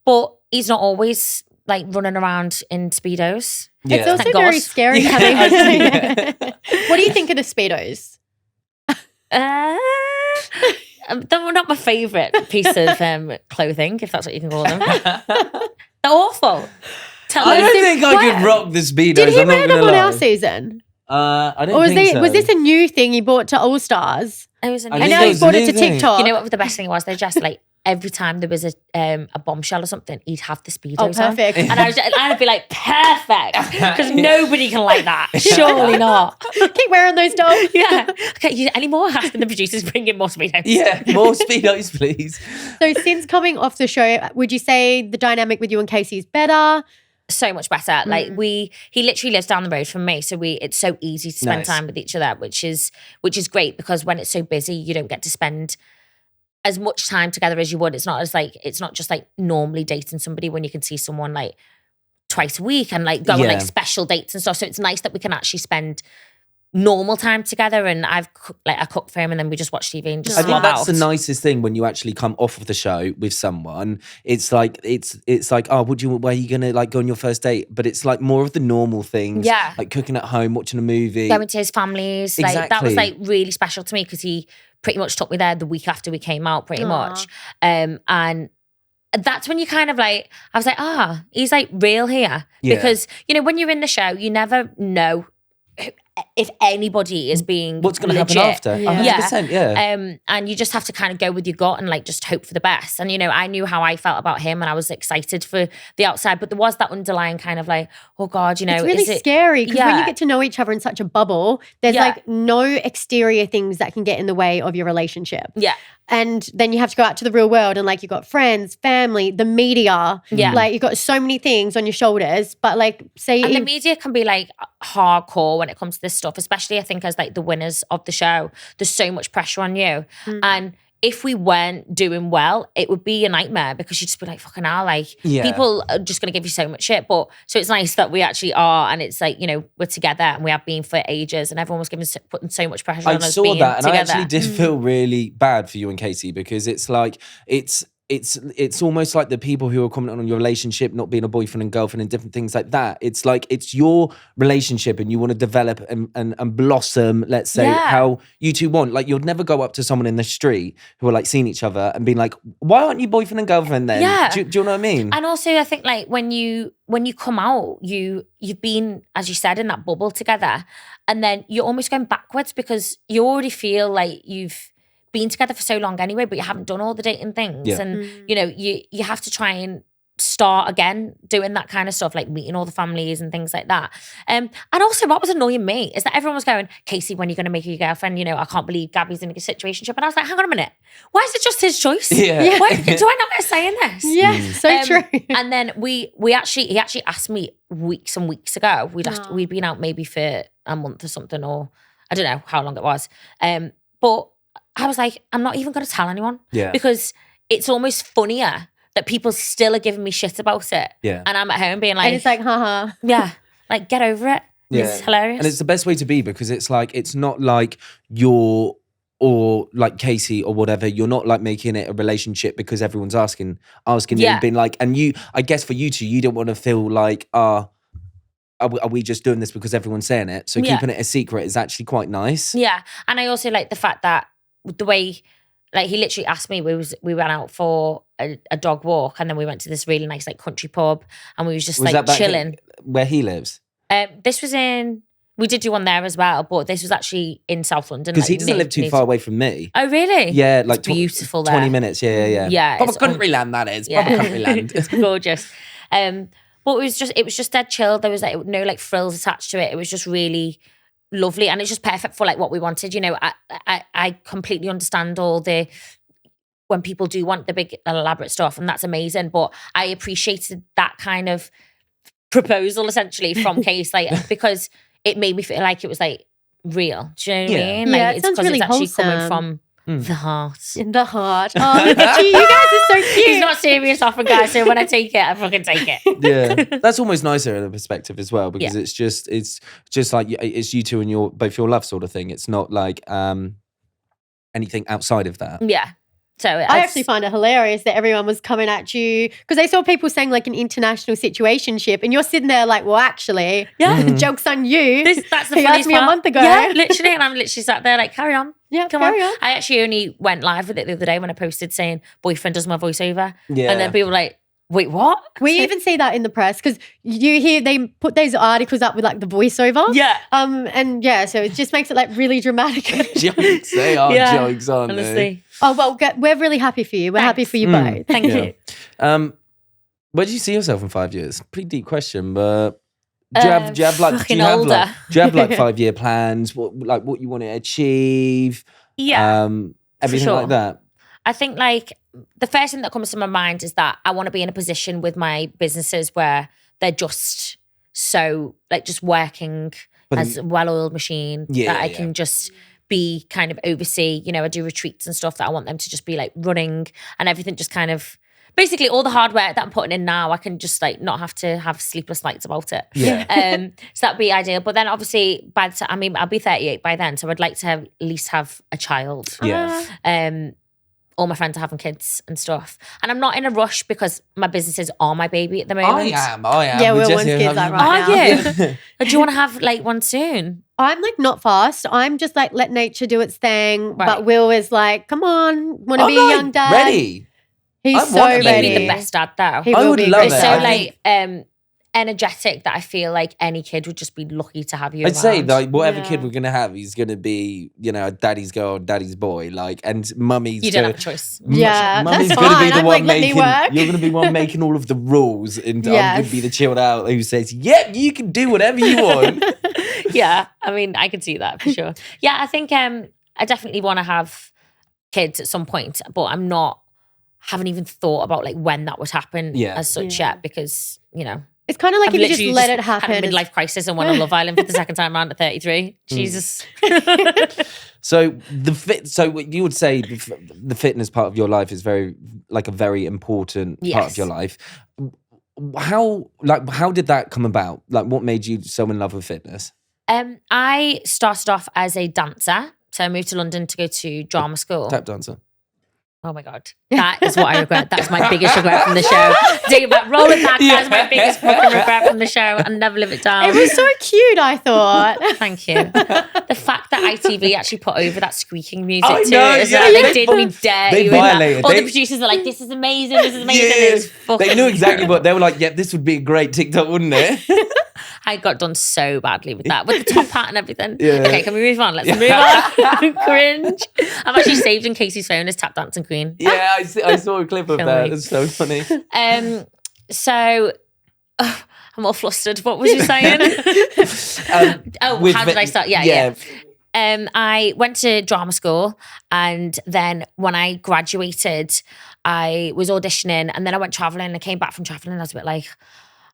But he's not always like running around in Speedos. It's also very scary having. What do you think of the Speedos? They're not my favourite piece of clothing, if that's what you can call them. They're awful. I don't think I could rock the Speedos. Did he wear them on our season? I don't think so. Was this a new thing he bought to Allstars? It was a new and now he's brought it to TikTok. You know what the best thing was? They're just like, every time there was a bombshell or something, he'd have the Speedos on. Perfect. And I'd be like, perfect. Because nobody can like that. Surely not. Keep wearing those, dolls. Okay, any more? Asking the producers bring in more Speedos. Yeah, more Speedos, please. So since coming off the show, would you say the dynamic with you and Casey is better? So much better. Like he literally lives down the road from me. So it's so easy to spend time with each other, which is great because when it's so busy, you don't get to spend as much time together as you would. It's not just like normally dating somebody when you can see someone like twice a week and like go on like special dates and stuff. So it's nice that we can actually spend normal time together. And I cook for him and then we just watch TV and just I think that's the nicest thing when you actually come off of the show with someone. It's like oh, where are you gonna like go on your first date? But it's like more of the normal things. Yeah. Like cooking at home, watching a movie. Going to his family's. Exactly. Like that was like really special to me because he pretty much took me there the week after we came out pretty much. And that's when you kind of like, I was like, he's like real here. Because, you know, when you're in the show, you never know if anybody is being what's going to happen after. 100%, and you just have to kind of go with your gut and like just hope for the best. And you know, I knew how I felt about him and I was excited for the outside, but there was that underlying kind of like, oh God, you know, it's really scary because when you get to know each other in such a bubble, there's like no exterior things that can get in the way of your relationship. And then you have to go out to the real world and like you've got friends, family, the media. Like you've got so many things on your shoulders. But like the media can be like hardcore when it comes to this stuff, especially I think as like the winners of the show. There's so much pressure on you. And if we weren't doing well, it would be a nightmare because you'd just be like, fucking hell, like people are just going to give you so much shit. But so it's nice that we actually are, and it's like, you know, we're together and we have been for ages and everyone was putting so much pressure on us being together. I saw that and I actually did feel really bad for you and Casey because it's like, it's almost like the people who are commenting on your relationship not being a boyfriend and girlfriend and different things like that. It's like it's your relationship and you want to develop and blossom, let's say, how you two want. Like you'd never go up to someone in the street who are like seeing each other and being like, why aren't you boyfriend and girlfriend then? Do you know what I mean? And also I think like when you come out, you've been, as you said, in that bubble together and then you're almost going backwards because you already feel like you've been together for so long anyway, but you haven't done all the dating things. Yeah. And, you know, you have to try and start again doing that kind of stuff, like meeting all the families and things like that. And also what was annoying me is that everyone was going, Casey, when are you going to make her your girlfriend? You know, I can't believe Gabby's in a situationship. And I was like, hang on a minute. Why is it just his choice? Yeah. Why, do I not get a say in this? Yeah, so true. And then he actually asked me weeks and weeks ago. We'd been out maybe for a month or something, or I don't know how long it was. But I was like, I'm not even going to tell anyone. Yeah. Because it's almost funnier that people still are giving me shit about it. Yeah. And I'm at home being like, And it's like, haha. yeah, like get over it. Yeah. It's hilarious. And it's the best way to be, because it's like, it's not like you're, or like Casey or whatever, you're not like making it a relationship because everyone's asking you, Yeah. and being like, and you, I guess for you two, you don't want to feel like, are we just doing this because everyone's saying it? So keeping it a secret is actually quite nice. Yeah. And I also like the fact that the way, like he literally asked me, we went out for a dog walk, and then we went to this really nice like country pub, and we was just Was like that chilling. Where he lives? This was we did do one there as well, but this was actually in South London. Because like, he doesn't live too far away from me. Oh really? Yeah, like It's beautiful there. 20 minutes, yeah. Yeah, Proper it's country land, that is. Yeah. Proper country land. It's gorgeous. But it was just dead chill. There was like no like frills attached to it. It was just really lovely, and it's just perfect for like what we wanted. You know, I completely understand all the, when people do want the big elaborate stuff, and that's amazing. But I appreciated that kind of proposal essentially from Case, like because it made me feel like it was like real. Do you know what I mean? Like, Yeah, it sounds really it's actually wholesome. coming from the heart. In the heart. Oh, look at you. You guys are so cute. He's not serious often, guys. So when I take it, I fucking take it. Yeah, that's almost nicer in a perspective as well, because it's just like it's you two and both your love sort of thing. It's not like anything outside of that. Yeah. So I actually find it hilarious that everyone was coming at you because I saw people saying like an international situationship, and you're sitting there like, well, actually, the joke's on you. That's the He funniest asked me a part. month ago. Yeah, literally, and I'm literally sat there like, carry on. Yeah, Come carry on. on. I actually only went live with it the other day when I posted saying boyfriend does my voiceover. Yeah. And then people were like, wait, what? We even see that in the press because you hear they put those articles up with like the voiceover. Yeah. And yeah, so it just makes it like really dramatic. Jokes, they are jokes, aren't they? Honestly. Oh, well, we're really happy for you. We're happy for you both. Thank you. Where do you see yourself in 5 years? Pretty deep question, but do you have like fucking older. 5-year plans? What you want to achieve? Yeah. Everything sure. like that. I think like the first thing that comes to my mind is that I want to be in a position with my businesses where they're just so like just working as a well-oiled machine that I can just be kind of oversee. You know, I do retreats and stuff that I want them to just be like running, and everything just kind of basically all the hard work that I'm putting in now, I can just like not have to have sleepless nights about it. Yeah. So that'd be ideal. But then obviously by the time, I mean, I'll be 38 by then, so I'd like to have, at least have a child. Yeah. All my friends are having kids and stuff. And I'm not in a rush because my businesses are my baby at the moment. I am. Yeah, we're one kids like right Are now. you? Do you want to have like one soon? I'm like not fast. I'm just like let nature do its thing. Right. But Will is like, come on, want to I'm be a like young dad? ready. He's I so want to be. ready. He'd be the best dad though. He I will would be love great it. So dad. like energetic that I feel like any kid would just be lucky to have you I'd say around. like whatever Yeah. kid we're gonna have, he's gonna be, you know, daddy's girl, daddy's boy, like, and mummy's. You don't have a choice. Yeah, Mummy's that's gonna be fine. the I'm one like, let me making. work. You're gonna be one making all of the rules, and I'm Yes. gonna be the chilled out who says, "Yep, you can do whatever you want." Yeah, I mean, I can see that for sure. Yeah, I think I definitely want to have kids at some point, but haven't even thought about like when that would happen as such yet, because, you know, It's kind of like I've if you just literally let it happen. had a midlife crisis and went on Love Island for the second time around at 33. Jesus. So so you would say the fitness part of your life is very like a very important part of Yes. your life. How did that come about? Like, what made you so in love with fitness? I started off as a dancer. So I moved to London to go to drama school. Tap dancer. Oh my God. That is what I regret. That's my biggest regret from the show. Take it back, roll it back. That's my biggest fucking regret from the show. I'll never live it down. It was so cute, I thought. Thank you. The fact that ITV actually put over that squeaking music I to know, it, yeah. they did me dirty. They with that. violated. All They- the producers are like, this is amazing, this is amazing. It was fucking They knew exactly what they were like. Yep, this would be a great TikTok, wouldn't it? I got done so badly with that, with the top hat and everything. Yeah. Okay, can we move on? Let's move on. Cringe. I'm actually saved in Casey's phone as Tap Dancing Queen. Yeah, I saw a clip of that. It's so funny. So I'm all flustered. What was you saying? How did I start? Yeah. I went to drama school, and then when I graduated, I was auditioning, and then I went traveling. I came back from traveling, and I was a bit like,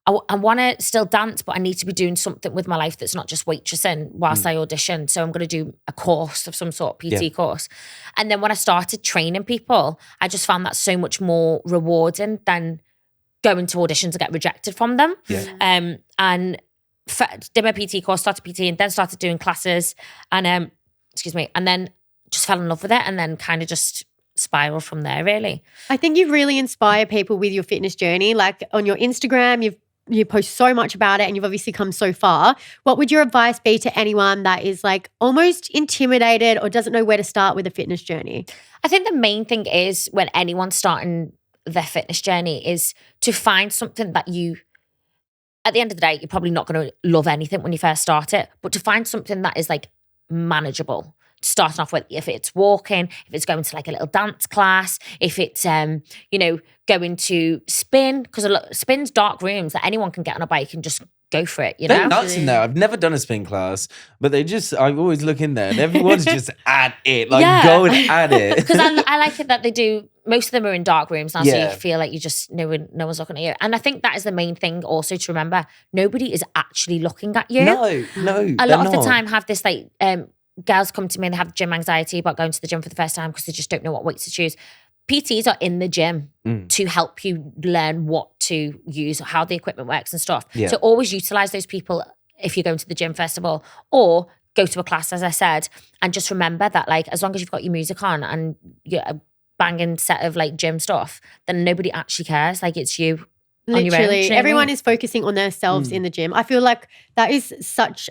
I want to still dance, but I need to be doing something with my life that's not just waitressing whilst I audition. So I'm going to do a course of some sort, PT course. And then when I started training people, I just found that so much more rewarding than going to auditions and get rejected from them. Yeah. And did my PT course, started PT, and then started doing classes, and and then just fell in love with it, and then kind of just spiraled from there, really. I think you really inspire people with your fitness journey. Like on your Instagram, you post so much about it, and you've obviously come so far. What would your advice be to anyone that is like almost intimidated or doesn't know where to start with a fitness journey? I think the main thing is when anyone's starting their fitness journey is to find something that you, at the end of the day, you're probably not going to love anything when you first start it, but to find something that is like manageable. Starting off with, if it's walking, if it's going to like a little dance class, if it's going to spin, because spin's dark rooms that anyone can get on a bike and just go for it, They're nuts in there. I've never done a spin class, but I always look in there and everyone's just at it, going at it. Because I like it that they do, most of them are in dark rooms now, so you feel like you just, no one's looking at you. And I think that is the main thing also to remember. Nobody is actually looking at you. No. A lot of the time have this like, girls come to me and they have gym anxiety about going to the gym for the first time because they just don't know what weights to choose. PTs are in the gym to help you learn what to use, how the equipment works and stuff. Yeah. So always utilize those people if you're going to the gym first of all, or go to a class, as I said, and just remember that like as long as you've got your music on and you're a banging set of like gym stuff, then nobody actually cares. Like it's you. Literally, everyone is focusing on themselves in the gym. I feel like that is such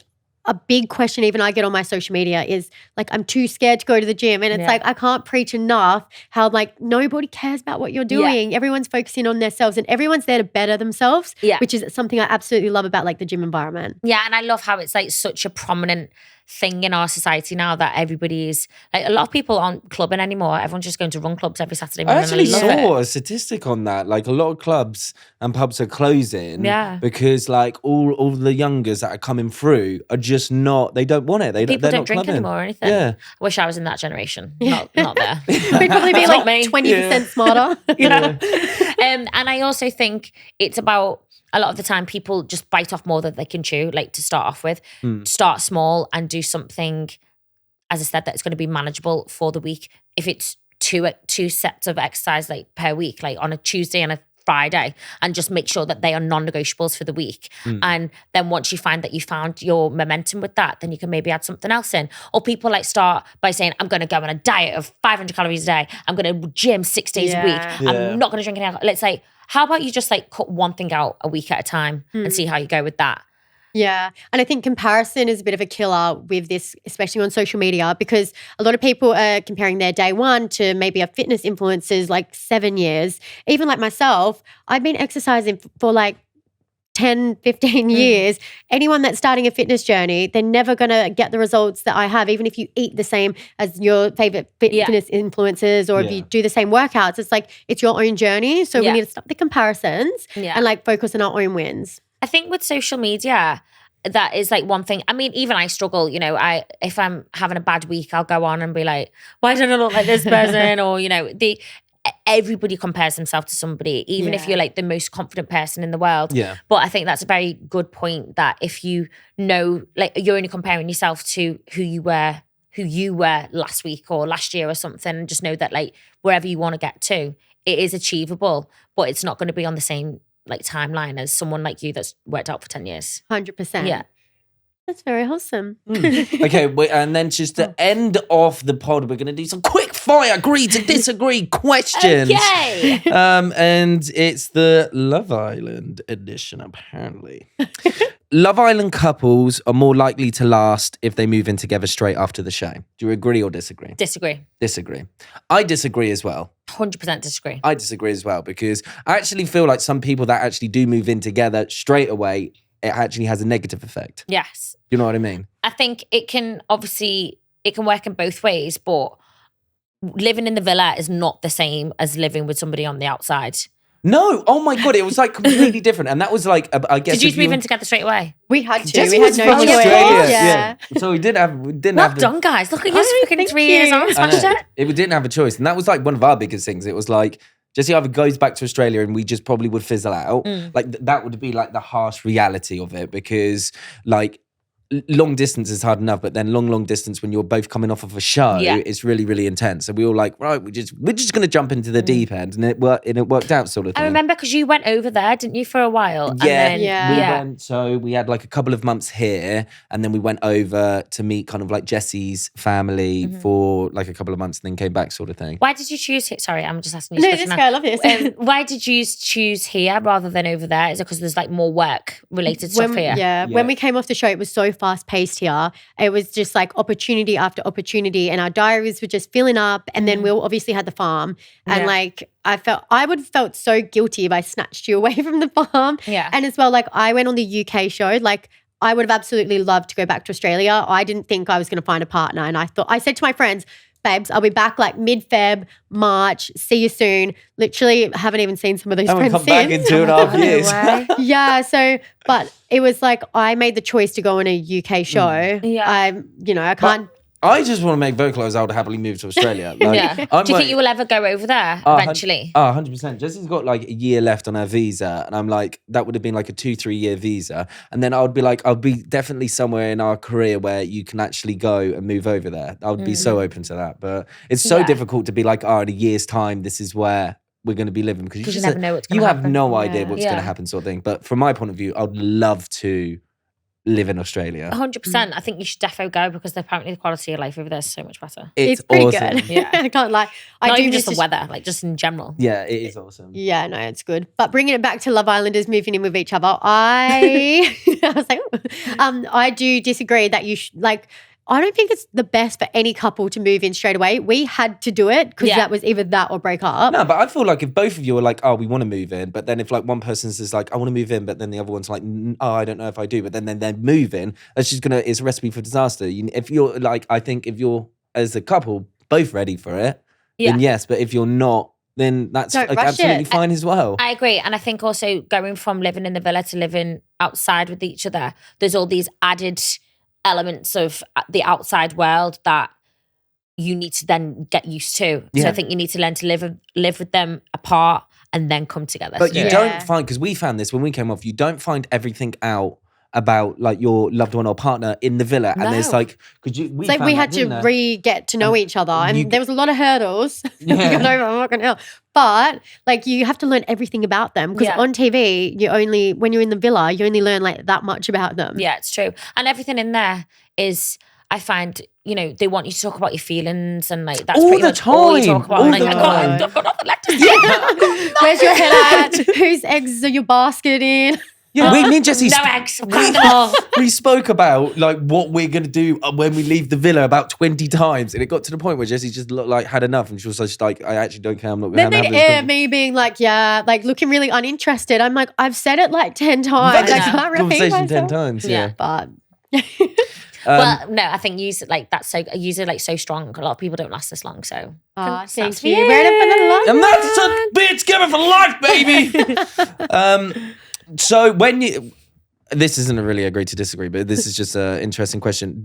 a big question even I get on my social media is like, I'm too scared to go to the gym. And it's like, I can't preach enough how like nobody cares about what you're doing. Everyone's focusing on themselves and everyone's there to better themselves, which is something I absolutely love about like the gym environment. Yeah, and I love how it's like such a prominent thing in our society now that everybody's like, a lot of people aren't clubbing anymore. Everyone's just going to run clubs every Saturday morning. I actually saw a statistic on that. Like a lot of clubs and pubs are closing because like all the youngers that are coming through are just not, they don't want it. People don't not drink clubbing anymore or anything. Yeah. I wish I was in that generation. Not there. We'd probably be like 20% smarter. And I also think it's about, a lot of the time people just bite off more than they can chew, like to start off with. Start small and do something, as I said, that's going to be manageable for the week. If it's two sets of exercise like per week, like on a Tuesday and a Friday, and just make sure that they are non-negotiables for the week. And then once you find that you found your momentum with that, then you can maybe add something else in. Or people like start by saying, I'm going to go on a diet of 500 calories a day. I'm going to gym 6 days a week. I'm not going to drink any alcohol. Let's say, how about you just like cut one thing out a week at a time and see how you go with that? Yeah. And I think comparison is a bit of a killer with this, especially on social media, because a lot of people are comparing their day one to maybe a fitness influencer's like 7 years. Even like myself, I've been exercising for like 10, 15 years. Anyone that's starting a fitness journey, they're never going to get the results that I have, even if you eat the same as your favorite fitness influencers or if you do the same workouts. It's like, it's your own journey. So we need to stop the comparisons and like focus on our own wins. I think with social media, that is like one thing. I mean, even I struggle, if I'm having a bad week, I'll go on and be like, why don't I look like this person? Or, everybody compares themselves to somebody, even if you're like the most confident person in the world. Yeah. But I think that's a very good point, that if you know, like you're only comparing yourself to who you were last week or last year or something, and just know that like wherever you want to get to, it is achievable, but it's not going to be on the same like timeline as someone like you that's worked out for 10 years. 100%. Yeah. That's very wholesome. Okay, and then just to end off the pod, we're going to do some quick fire agree to disagree questions. Okay. And it's the Love Island edition, apparently. Love Island couples are more likely to last if they move in together straight after the show. Do you agree or disagree? Disagree. Disagree. I disagree as well. 100% disagree. I disagree as well, because I actually feel like some people that actually do move in together straight away it actually has a negative effect. Yes. You know what I mean? I think it can work in both ways, but living in the villa is not the same as living with somebody on the outside. No, oh my God, it was like completely different. And that was like, I guess. Did you move in together straight away? We had to. Jessie We had was no from choice. Australia. Yeah. So we didn't Well have done, guys. Look at you, freaking thank 3 years you. on, smashed it. We didn't have a choice. And that was like one of our biggest things. It was like, Jessie either goes back to Australia and we just probably would fizzle out. Like that would be like the harsh reality of it, because like long distance is hard enough, but then long distance when you're both coming off of a show, it's really, really intense. So we were like, right, we're just going to jump into the deep end, and it worked out, sort of thing. I remember because you went over there, didn't you, for a while? Yeah, and we then, went. So we had like a couple of months here, and then we went over to meet kind of like Jessie's family for like a couple of months, and then came back, sort of thing. Why did you choose here? Sorry, I'm just asking you. No, this this question guy, I now. love this. Why did you choose here rather than over there? Is it because there's like more work related stuff here? Yeah, when we came off the show, it was so fast paced here. It was just like opportunity after opportunity, and our diaries were just filling up. And then we obviously had the farm, and like I would have felt so guilty if I snatched you away from the farm. Yeah. And as well, like I went on the UK show, like I would have absolutely loved to go back to Australia. I didn't think I was going to find a partner, and I said to my friends, babes, I'll be back like mid-Feb, March. See you soon. Literally haven't even seen some of those friends come back in since. 2.5 years. Yeah, so but it was like I made the choice to go on a UK show. Yeah. I can't. I just want to make vocalize I would happily move to Australia. Like, Yeah. Do you think you will ever go over there eventually? 100%. Jessie's got like a year left on her visa, and I'm like, that would have been like a 2-3 year visa. And then I would be like, I'll be definitely somewhere in our career where you can actually go and move over there. I would be so open to that. But it's so difficult to be like, in a year's time, this is where we're going to be living, because you never know what's going to you happen. have no idea what's going Yeah. to happen, sort of thing. But from my point of view, I'd love to live in Australia. 100%. I think you should defo go, because apparently the quality of life over there is so much better. It's pretty awesome. good. Yeah. I can't lie. I Not do even miss just the weather, like just in general. Yeah, it is awesome. Yeah, no, it's good. But bringing it back to Love Islanders moving in with each other, I was like, I do disagree that you like. I don't think it's the best for any couple to move in straight away. We had to do it because that was either that or break up. No, but I feel like if both of you are like, oh, we want to move in, but then if like one person says like, I want to move in, but then the other one's like, oh, I don't know if I do, but then they're moving, that's just it's a recipe for disaster. If you're like, I think if you're as a couple both ready for it, then yes. But if you're not, then that's Don't like rush absolutely it. fine as well. I agree. And I think also going from living in the villa to living outside with each other, there's all these added elements of the outside world that you need to then get used to. So I think you need to learn to live with them apart and then come together. But you don't find, because we found this when we came off, you don't find everything out about like your loved one or partner in the villa. And there's like, it's like we had to get to know each other, and there was a lot of hurdles. I'm not gonna help. But like you have to learn everything about them, because on TV, when you're in the villa, you only learn like that much about them. Yeah, it's true. And everything in there is, I find, they want you to talk about your feelings, and like that's all pretty the much all you time. talk about. All Like, the time. I've got nothing left to say. Where's your head at? Whose eggs are your basket in? Yeah, me and Jessie No eggs. I've cracked them all. we spoke about like what we're gonna do when we leave the villa about 20 times, and it got to the point where Jessie just looked like had enough, and she was just like, I actually don't care. I'm not Then gonna they have air this me being like, like looking really uninterested. I'm like, I've said it like 10 times. I can't repeat conversation 10 myself. times. Yeah. But Well, no, I think use it like so strong. A lot of people don't last this long. So thank for you. you. We're in it for the long And that's run. a bitch given for life, baby. So when you, this isn't a really agree to disagree, but this is just an interesting question.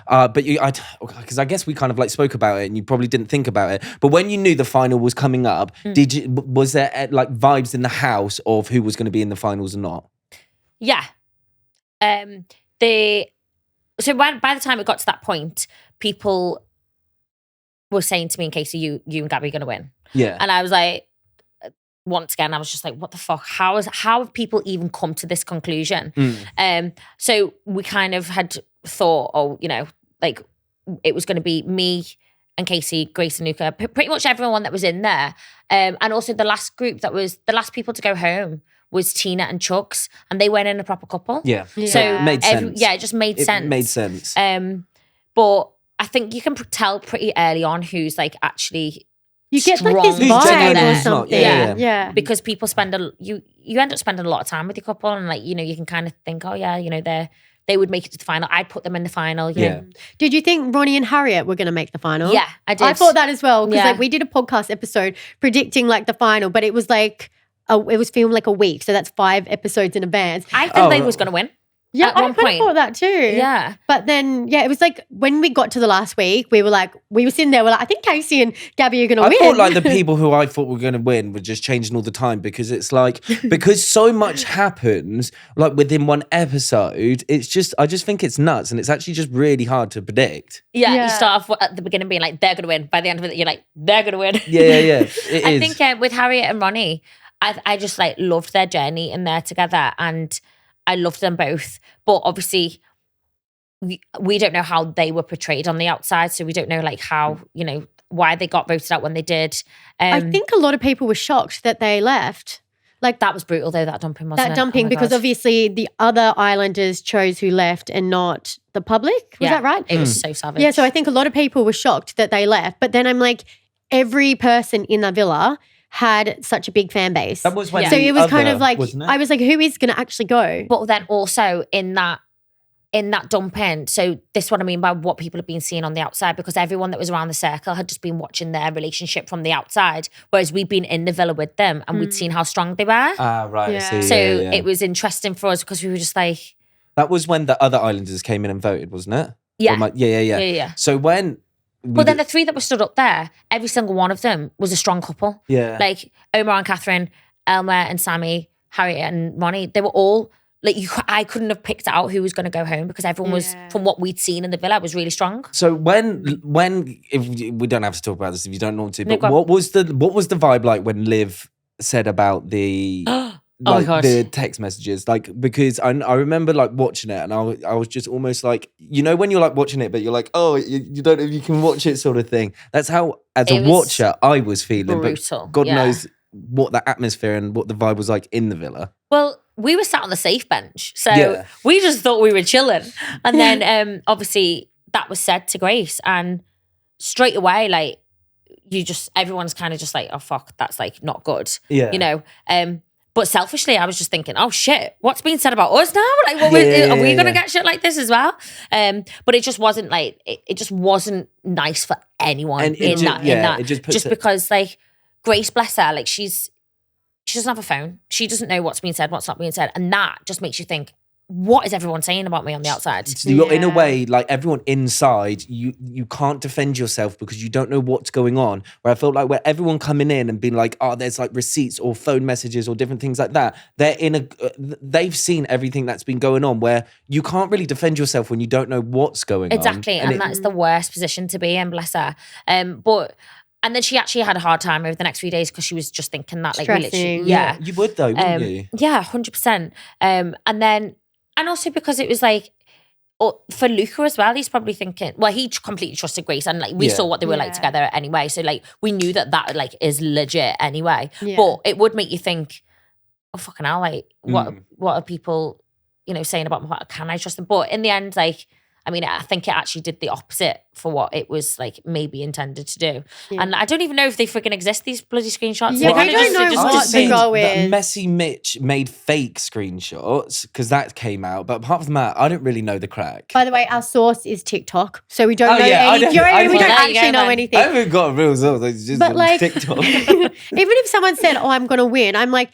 But because I guess we kind of like spoke about it, and you probably didn't think about it. But when you knew the final was coming up, was there like vibes in the house of who was going to be in the finals or not? Yeah. So by the time it got to that point, people were saying to me, and Casey, you and Gabby are going to win. Yeah. And I was like, once again, I was just like, what the fuck? How have people even come to this conclusion? So we kind of had thought, like it was going to be me and Casey, Grace and Luca, pretty much everyone that was in there. And also the last group that was the last people to go home was Tina and Chugs, and they weren't in a proper couple. Yeah. So it made sense. it just made sense. It made sense. But I think you can tell pretty early on who's like actually You get like this strong vibe genuine or and who's not. something. Yeah. Yeah. because people spend you end up spending a lot of time with your couple, and like, you know, you can kind of think, oh yeah, you know, they would make it to the final. I'd put them in the final. You know? Did you think Ronnie and Harriet were going to make the final? Yeah, I did. I thought that as well, because Yeah. like we did a podcast episode predicting like the final, but it was like it was filmed like a week, so that's 5 episodes in advance. I think they was going to win. Yeah, at I one kind of point. thought that too. Yeah. But then, it was like when we got to the last week, we were sitting there, we're like, I think Casey and Gabby are going to win. I thought like the people who I thought were going to win were just changing all the time, because it's like, because so much happens like within one episode, it's just, I just think it's nuts, and it's actually just really hard to predict. Yeah, you start off at the beginning being like, they're going to win. By the end of it, you're like, they're going to win. Yeah. I think with Harriet and Ronnie, I just like loved their journey in there together, and I loved them both. But obviously, we don't know how they were portrayed on the outside, so we don't know like how, you know, why they got voted out when they did. I think a lot of people were shocked that they left. Like that was brutal though, that dumping, wasn't it? That dumping, Oh my because God. obviously the other Islanders chose who left and not the public. Was that right? It was so savage. Yeah, so I think a lot of people were shocked that they left. But then I'm like, every person in the villa had such a big fan base. That was when So it was kind other, of like, wasn't it? I was like, who is going to actually go? But then also in that dumping, so this is what I mean by what people have been seeing on the outside, because everyone that was around the circle had just been watching their relationship from the outside, whereas we'd been in the villa with them and we'd seen how strong they were. Ah, right. I Yeah. see. So yeah. it was interesting for us because we were just like, That was when the other Islanders came in and voted, wasn't it? yeah. Or yeah. Yeah. So when... But then the 3 that were stood up there, every single one of them was a strong couple. Yeah. Like Omar and Catherine, Elmer and Sammy, Harriet and Ronnie, they were all like, I couldn't have picked out who was going to go home, because everyone was, from what we'd seen in the villa, was really strong. So when if we don't have to talk about this if you don't want to, No, but go on. what was the vibe like when Liv said about the my like gosh. the text messages? Like, because I remember like watching it, and I was just almost like, you know, when you're like watching it but you're like, oh, you don't know if you can watch it, sort of thing. That's how, as It a was watcher, I was feeling. brutal, But God yeah. knows what the atmosphere and what the vibe was like in the villa. Well, we were sat on the safe bench, so Yeah. we just thought we were chilling. And then obviously that was said to Grace, and straight away, like, everyone's kind of just like, oh fuck, that's like not good. Yeah. You know? But selfishly, I was just thinking, oh shit, what's being said about us now? Like, are we gonna get shit like this as well? But it just wasn't like, it just wasn't nice for anyone And in that. it just puts Just it- because like Grace, bless her, like she doesn't have a phone. She doesn't know what's being said, what's not being said. And that just makes you think, what is everyone saying about me on the outside? In a way, like everyone inside, you can't defend yourself because you don't know what's going on. Where I felt like where everyone coming in and being like, oh, there's like receipts or phone messages or different things like that. They've seen everything that's been going on, where you can't really defend yourself when you don't know what's going on. Exactly. And that's the worst position to be in, bless her. And then she actually had a hard time over the next few days because she was just thinking that, like, we literally, Stressing. yeah. You would though, wouldn't you? Yeah, 100%. And also because it was like, for Luca as well, he's probably thinking, well, he completely trusted Grace, and like we saw what they were like together anyway. So like we knew that like is legit anyway. Yeah. But it would make you think, oh fucking hell, like what are people, you know, saying about my partner? Can I trust them? But in the end, like, I mean, I think it actually did the opposite for what it was like maybe intended to do. Yeah. And I don't even know if they freaking exist, these bloody screenshots. Yeah, They we kinda don't know they what I've the seen goal that is. Messy Mitch made fake screenshots because that came out. But apart from that, I don't really know the crack. By the way, our source is TikTok, so we don't Oh, know yeah, I any. don't- you know what I mean? We I don't don't- There you actually go, know man. anything. I haven't got a real source. It's just But like, TikTok. even if someone said, "Oh, I'm going to win," I'm like,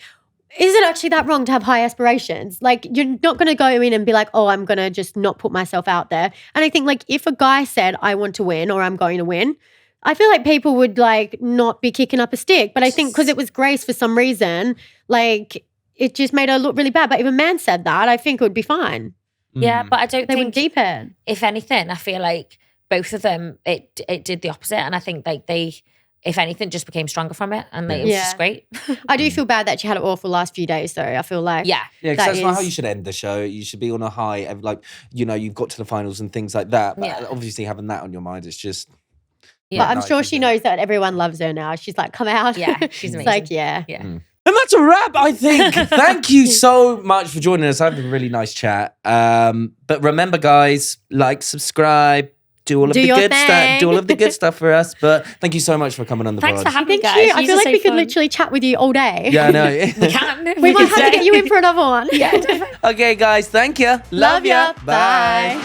is it actually that wrong to have high aspirations? Like, you're not going to go in and be like, "Oh, I'm going to just not put myself out there." And I think, like, if a guy said, "I want to win" or "I'm going to win," I feel like people would like not be kicking up a stick. But I think because it was Grace for some reason, like, it just made her look really bad. But if a man said that, I think it would be fine. Yeah, but I don't They would think, deep it. if anything, I feel like both of them, it did the opposite. And I think like they, if anything, just became stronger from it. And like, it was Yeah. just great. I do feel bad that she had an awful last few days, though. I feel like Yeah. Yeah, because That that's not how is- you should end the show. You should be on a high, like, you know, you've got to the finals and things like that. But Yeah. obviously having that on your mind, it's just... Yeah. But I'm nice, sure isn't she it? knows that everyone loves her now. She's like, come out. Yeah, she's It's like, amazing. yeah. Yeah. And that's a wrap, I think. Thank you so much for joining us. I had a really nice chat. But remember, guys, like, subscribe, do all of Do the your good stuff. thing. Do all of the good stuff for us. But thank you so much for coming on the Thanks pod. for having me, Thank guys. you. I Yous feel are like so we could fun. literally chat with you all day. Yeah, I know. We can. We might have to get you in for another one. Yeah, definitely. Okay, guys. Thank you. Love ya. Bye.